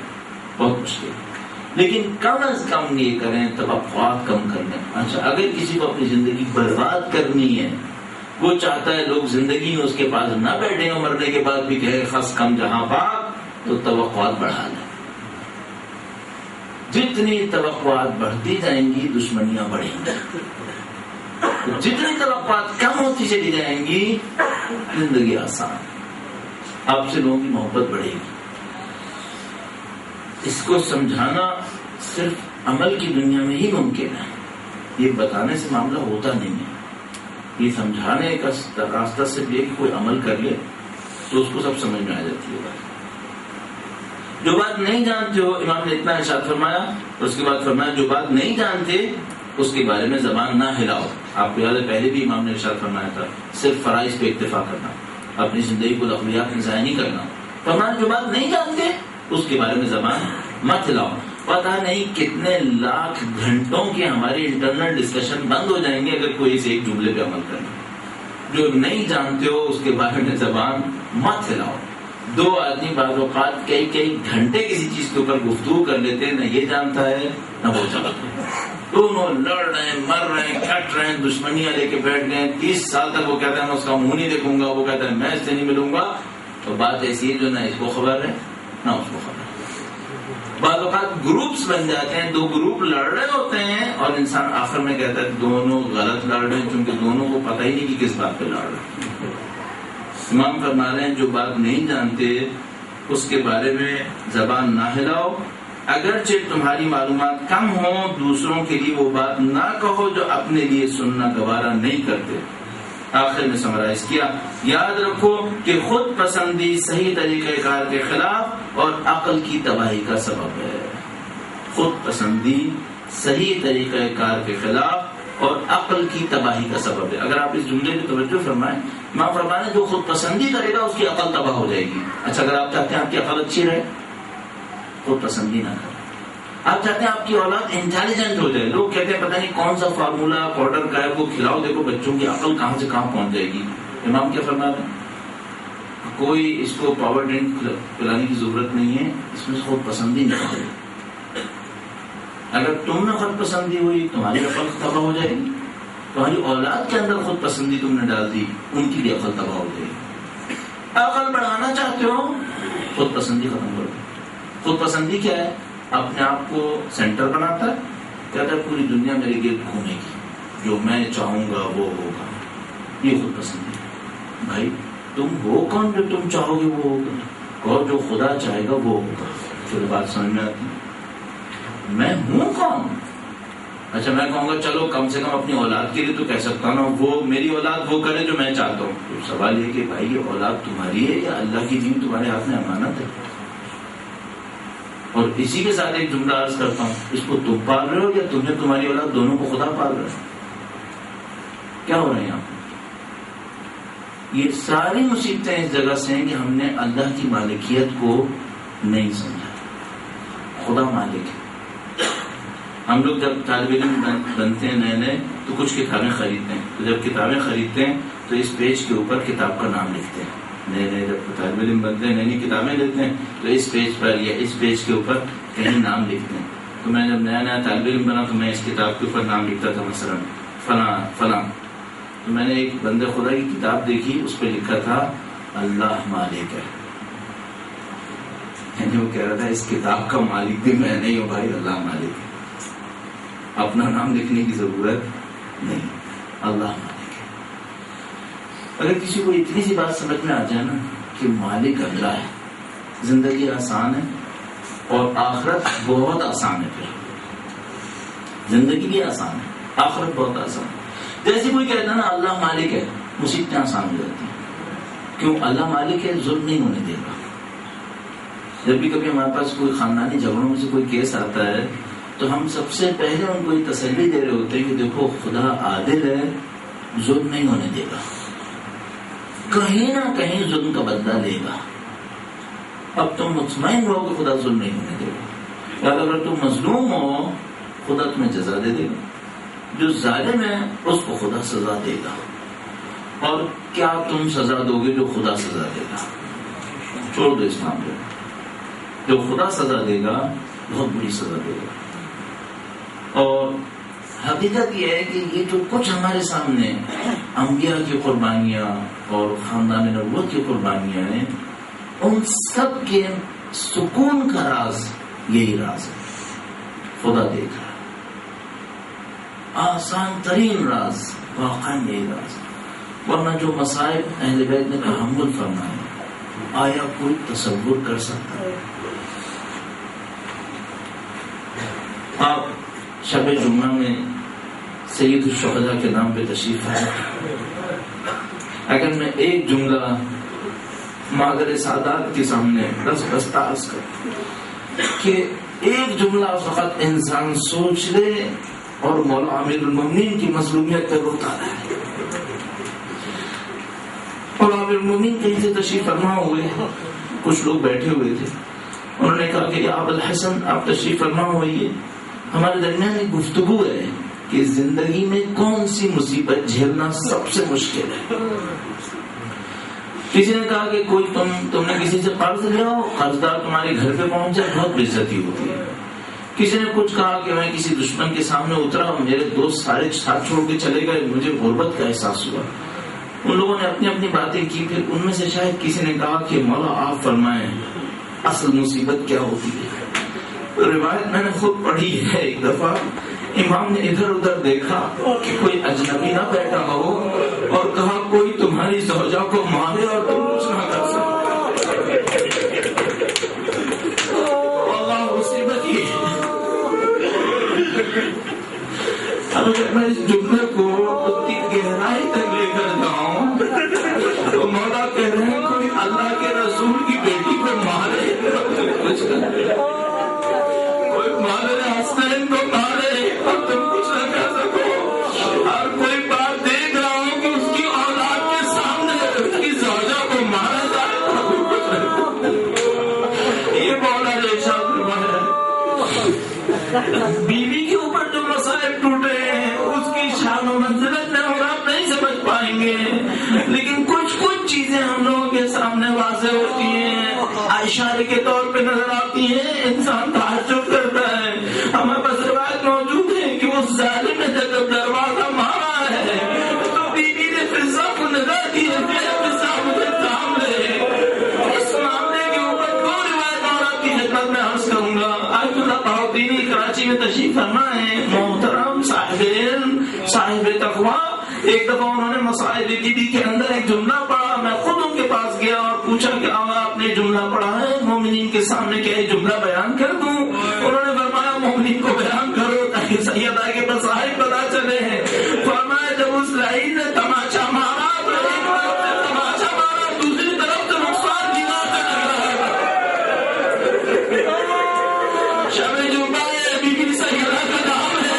بہت مشکل ہے, لیکن کم از کم یہ کریں, توقعات کم کر دیں. اچھا, اگر کسی کو اپنی زندگی برباد کرنی ہے, وہ چاہتا ہے لوگ زندگی میں اس کے پاس نہ بیٹھیں اور مرنے کے بعد بھی کہے خس کم جہاں پاک, تو توقعات بڑھا لیں. جتنی توقعات بڑھتی جائیں گی دشمنیاں بڑھیں گی, جتنی توقعات کم ہوتی چلی جائیں گی زندگی آسان, آپ سے لوگوں کی محبت بڑھے گی. اس کو سمجھانا صرف عمل کی دنیا میں ہی ممکن ہے, یہ بتانے سے معاملہ ہوتا نہیں ہے. یہ سمجھانے کا راستہ صرف یہ کہ کوئی عمل کر لے تو اس کو سب سمجھ میں آ جاتی ہے. جو بات نہیں جانتے ہو، امام نے اتنا ارشاد فرمایا، اس کے بعد فرمایا جو بات نہیں جانتے اس کے بارے میں زبان نہ ہلاؤ. آپ کو یاد ہے پہلے بھی امام نے ارشاد فرمایا تھا صرف فرائض پہ اکتفا کرنا، اپنی زندگی کو اخلاقیات میں ضائع نہیں کرنا. فرمایا جو بات نہیں جانتے اس کے بارے میں زبان مت ہلاؤ. پتہ نہیں کتنے لاکھ گھنٹوں کے ہمارے انٹرنل ڈسکشن بند ہو جائیں گے اگر کوئی اسے ایک جملے پہ عمل کرنا. جو نہیں جانتے ہو اس کے بارے میں زبان مت ہلاؤ. دو آدمی بعض اوقات کئی گھنٹے کسی چیز کے اوپر گفتگو کر لیتے ہیں، نہ یہ جانتا ہے نہ وہ جانتا ہے، دونوں لڑ رہے ہیں، مر رہے ہیں، کٹ رہے ہیں، دشمنیاں لے کے بیٹھ گئے. 30 سال تک وہ کہتا ہے میں اس کا منہ نہیں دیکھوں گا، وہ کہتا ہے میں اس سے نہیں ملوں گا. تو بات ایسی ہے جو نہ اس کو خبر ہے نہ اس کو خبر ہے. بعض اوقات گروپس بن جاتے ہیں، دو گروپ لڑ رہے ہوتے ہیں اور انسان آخر میں کہتا ہے دونوں غلط لڑ رہے ہیں، کیونکہ دونوں کو پتہ ہی نہیں کہ کس بات پہ لڑ رہے ہیں. امام فرما رہے ہیں جو بات نہیں جانتے اس کے بارے میں زبان نہ ہلاؤ. اگرچہ تمہاری معلومات کم ہوں دوسروں کے لیے وہ بات نہ کہو جو اپنے لیے سننا گوارا نہیں کرتے. آخر میں سمرائز کیا، یاد رکھو کہ خود پسندی صحیح طریقہ کار کے خلاف اور عقل کی تباہی کا سبب ہے. خود پسندی صحیح طریقہ کار کے خلاف اور عقل کی تباہی کا سبب ہے. اگر آپ اس جملے کی توجہ فرمائیں، ماں فرمانے جو خود پسندی کرے گا اس کی عقل تباہ ہو جائے گی. اچھا اگر آپ چاہتے ہیں آپ کی عقل اچھی رہے، خود پسندی نہ کریں. آپ چاہتے ہیں آپ کی اولاد انٹیلیجنٹ ہو جائے، لوگ کہتے ہیں پتہ نہیں کون سا فارمولا پاؤڈر کا ہے وہ کھلاؤ، دیکھو بچوں کی عقل کہاں سے کہاں پہنچ جائے گی. امام کیا فرما رہے ہیں؟ کوئی اس کو پاور ڈرنک پلانے کی ضرورت نہیں ہے، اس میں خود پسندی نہیں کرے. اگر تم میں خود پسندی ہوئی تمہاری عقل تباہ ہو جائے گی. تمہاری اولاد کے اندر خود پسندی تم نے ڈال دی، ان کی بھی عقل تباہ ہو جائے گی. عقل بڑھانا چاہتے ہو خود پسندی ختم کرو. خود پسندی کیا ہے؟ اپنے آپ کو سینٹر بناتا ہے، کہتا ہے پوری دنیا میرے گرد گھومے گی، جو میں چاہوں گا وہ ہوگا. یہ خود پسندی ہے. بھائی تم ہو کون جو تم چاہو گے وہ ہوگا، اور جو خدا چاہے گا وہ ہوگا. پھر بات سمجھ میں آتی ہے میں ہوں کون. اچھا میں کہوں گا چلو کم سے کم اپنی اولاد کے لیے تو کہہ سکتا ہوں وہ میری اولاد وہ کرے جو میں چاہتا ہوں. تو سوال یہ کہ بھائی یہ اولاد تمہاری ہے یا اللہ کی دین تمہارے ہاتھ میں امانت ہے. اور اسی کے ساتھ ایک جملہ عرض کرتا ہوں، اس کو تم پال رہے ہو یا تمہیں تمہاری اولاد دونوں کو خدا پال رہا ہے؟ کیا ہو رہے ہیں آپ؟ یہ ساری مصیبتیں اس جگہ سے ہیں کہ ہم نے اللہ کی مالکیت کو نہیں سمجھا. خدا مالک ہے. ہم لوگ جب طالب علم بنتے ہیں نئے نئے تو کچھ کتابیں خریدتے ہیں، تو جب کتابیں خریدتے ہیں تو اس پیج کے اوپر کتاب کا نام لکھتے ہیں. نئے نئے جب طالب علم بنتے ہیں، نئی نئی کتابیں لیتے ہیں تو اس پیج پر یا اس پیج کے اوپر کہیں نام لکھتے ہیں. تو میں جب نیا نیا طالب علم بنا تو میں اس کتاب کے اوپر نام لکھتا تھا، مثلا فلاں فلاں. تو میں نے ایک بندے خدا کی کتاب دیکھی، اس پہ لکھا تھا اللہ مالک ہے. یعنی وہ کہہ رہا تھا اس کتاب کا مالک بھی میں نہیں ہوں بھائی، اللہ مالک ہے. اپنا نام لکھنے کی ضرورت نہیں، اللہ مالک ہے. اگر کسی کو اتنی سی بات سمجھ میں آ جائے نا کہ مالک اللہ ہے، زندگی آسان ہے اور آخرت بہت آسان ہے. پھر زندگی بھی آسان ہے، آخرت بہت آسان ہے. جیسے کوئی کہتا ہے نا اللہ مالک ہے، مصیبتیں آسان ہو جاتی ہیں. کیوں؟ اللہ مالک ہے، ظلم نہیں ہونے دے گا. جب بھی کبھی ہمارے پاس کوئی خاندانی جھگڑوں میں سے کوئی کیس آتا ہے تو ہم سب سے پہلے ان کو یہ تسلی دے رہے ہوتے ہیں کہ دیکھو خدا عادل ہے، ظلم نہیں ہونے دے گا، کہیں نہ کہیں ظلم کا بدلہ لے گا. اب تم مطمئن رہو کہ خدا ظلم نہیں ہونے دے گا. اگر تم مظلوم ہو خدا تمہیں جزا دے دے گا. جو ظالم ہے اس کو خدا سزا دے گا. اور کیا تم سزا دو گے جو خدا سزا دے گا؟ چھوڑ دو اسلام کو. جو خدا سزا دے گا بہت بڑی سزا دے گا. اور حقیقت یہ ہے کہ یہ جو کچھ ہمارے سامنے انبیاء کی قربانیاں اور خاندان نبوت کی قربانیاں ہیں، ان سب کے سکون کا راز یہی راز ہے. خدا دیکھ رہا. آسان ترین راز واقعی یہی راز. ورنہ جو مصائب اہل بیت نے تحمل فرمائے آیا کوئی تصور کر سکتا ہے؟ آپ شب جمعہ میں سید الشہداء کے نام پہ تشریف آئے. اگر میں ایک جملہ مادر سادات کے سامنے دستاز کر کہ ایک جملہ فقط انسان سوچ لے اور مولا امیر المومنین کی مظلومیت پر روتا رہے. مولا امیر المومنین کہیں سے تشریف فرما ہوئے, کچھ لوگ بیٹھے ہوئے تھے, انہوں نے کہا کہ یا ابو الحسن آپ تشریف فرما ہوئیے, ہمارے درمیان ایک گفتگو ہے کہ زندگی میں کون سی مصیبت جھیلنا سب سے مشکل ہے. کسی نے کہا کہ کوئی تم نے کسی سے قرض لیا ہو, قرض دار تمہارے گھر پہ پہنچ جائے, بہت بے عزتی ہوتی ہے. کسی نے کچھ کہا کہ میں کسی دشمن کے سامنے اترا, میرے دوست سارے ساتھ چھوڑ کے چلے گئے, مجھے غربت کا احساس ہوا. ان لوگوں نے اپنی اپنی باتیں کی. پھر ان میں سے شاید کسی نے کہا کہ مولا آپ فرمائیں اصل مصیبت کیا ہوتی ہے. روایت میں نے خود پڑھی ہے. ایک دفعہ امام نے ادھر ادھر دیکھا کہ کوئی اجنبی نہ بیٹھا ہو اور کہا کوئی تمہاری زوجہ کو مارے اور تم کچھ نہ کر سکو. اللہ مصیبت یہ ہے. اگر میں اس جملے کو اتنی گہرائی تک لے کر جاؤں تو مولا کہہ رہے ہیں کوئی اللہ کے رسول کی بیٹی کو مارے, کوئی مادر حسنین کو مارے اور تم کچھ نہ کر سکو. اور کوئی بات دیکھ رہا ہوں کہ اس کی اولاد کے سامنے اس کی زوجہ کو مارا جائے اور تم کچھ نہ کر. یہ مولا نے ارشاد فرمایا بیوی کے اوپر جو مصائب ٹوٹے ہیں اس کی شان و منزلت میں اور آپ نہیں سمجھ پائیں گے, لیکن کچھ چیزیں ہم لوگوں کے سامنے واضح ہوتی ہیں, اشارے کے طور پہ نظر آتی ہیں, انسان تعجب کرتا ہے. ہمیں بس روایت موجود ہے کہ اس ظالم نے جب دروازہ مارا ہے تو بیوی نے فضا کو نظر دی ہے فضا مجھے تھام لے. اس معاملے کے اوپر دو روایت اور آپ کی خدمت میں عرض کروں گا. آج اللہ بہاؤدینی کراچی میں تشریف فرما ہے, محترم صاحب تقویٰ. ایک دفعہ انہوں نے مصائب بیوی کے اندر ایک جملہ پڑھا. میں خود ان کے پاس گیا اور پوچھا کہ آپ نے جملہ پڑھا ہے, مومنین کے سامنے کیا یہ جملہ بیان کر دوں؟ انہوں نے فرمایا مومنین کو بیان کرو تاکہ سیدہ کے مصائب پتہ چلے ہیں. فرمایا جب اس لعین نے تماچا مارا تو ایک طرف سے تماچا مارا, دوسری طرف سے رخسار دینا شب جمعہ بیوی سیدہ کا نام ہے.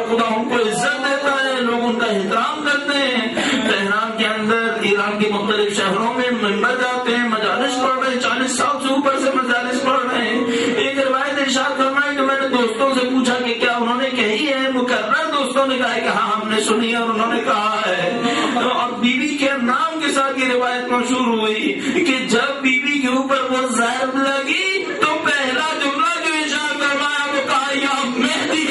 خدا ان کو عزت دیتا ہے, لوگ ان کا احترام کرتے ہیں. تہران کے اندر ایران کے مختلف شہروں میں ممبر جاتے ہیں, مجالس پڑھ رہے ہیں, 40 سال سے اوپر سے مجالس پڑھ رہے ہیں. ایک روایت ارشاد فرمائی کہ میں نے دوستوں سے پوچھا کہ کیا انہوں نے کہی ہے, مقرر دوستوں نے کہا کہ ہاں ہم نے سنی ہے اور انہوں نے کہا ہے. اور بیوی کے نام کے ساتھ یہ روایت مشہور ہوئی کہ جب بیوی کے اوپر وہ ضرب لگی تو پہلا جملہ جو ارشاد فرمایا وہ کہا یا مہدی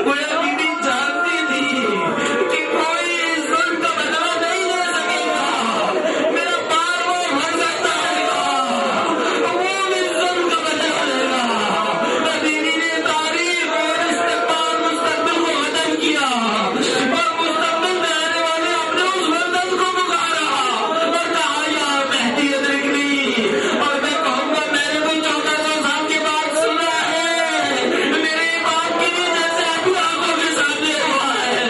گویا بیوی جانتی تھی کہ کوئی ظلم کا بدلہ نہیں لے سکے گا, میرا بار وہ مر سکتا ہے وہ بھی ظلم کا بدلہ لے گا. بیوی نے تاریخ اور استقبال مستقبل کو ختم کیا اور مستقبل میں آنے والے اپنے اس مدد کو پکارا اور کہا یا مہدی ادرکنی. اور میں کہوں گا میں نے کوئی 1400 سال کے بعد سنا ہے, میرے باپ کی بھی جیسے ابھی آنکھوں کے سامنے ہوا ہے,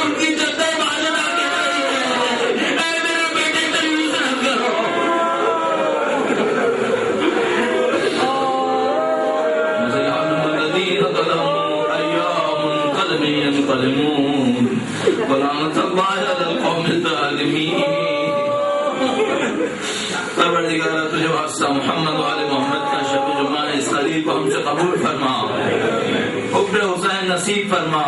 ان کی جدہ ماجد آگے رہی ہے. اے میرے بیٹے تجویز رکھ کرو. پروردگارہ تجھے واسطہ محمد والے محمد کا شب جمعہ اس خلیل کو ہم سے قبول فرما, حب حسین نصیب فرما,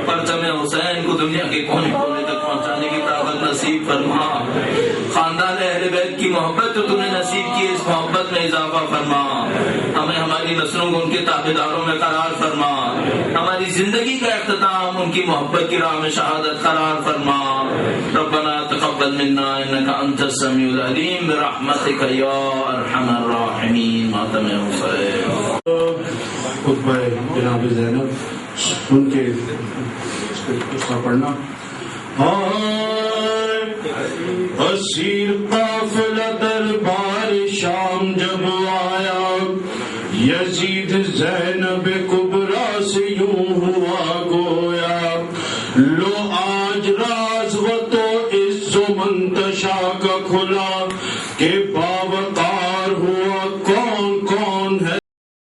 پرچم حسین کو دنیا کے کونے کونے تک پہنچانے کی طاقت نصیب فرما. خاندان اہل بیت کی محبت جو تم نے نصیب کی اس محبت میں اضافہ فرما. ہمیں ہماری ہماری نسلوں کو ان کے تابعداروں میں قرار فرما، ہماری زندگی کا اختتام ان کی محبت کی راہ میں شہادت قرار فرما۔ ربنا تقبل منا انك انت السميع العليم برحمتك يا ارحم الراحمين۔ ماتم حسین خطبہ جناب زینب ان کے اس کا پڑھنا۔ اسیر قافلہ دربار شام جب آیا، یزید زینب کبریٰ سے یوں ہوا گویا، لو آج راز و تو عز و منتشا کا کھلا کہ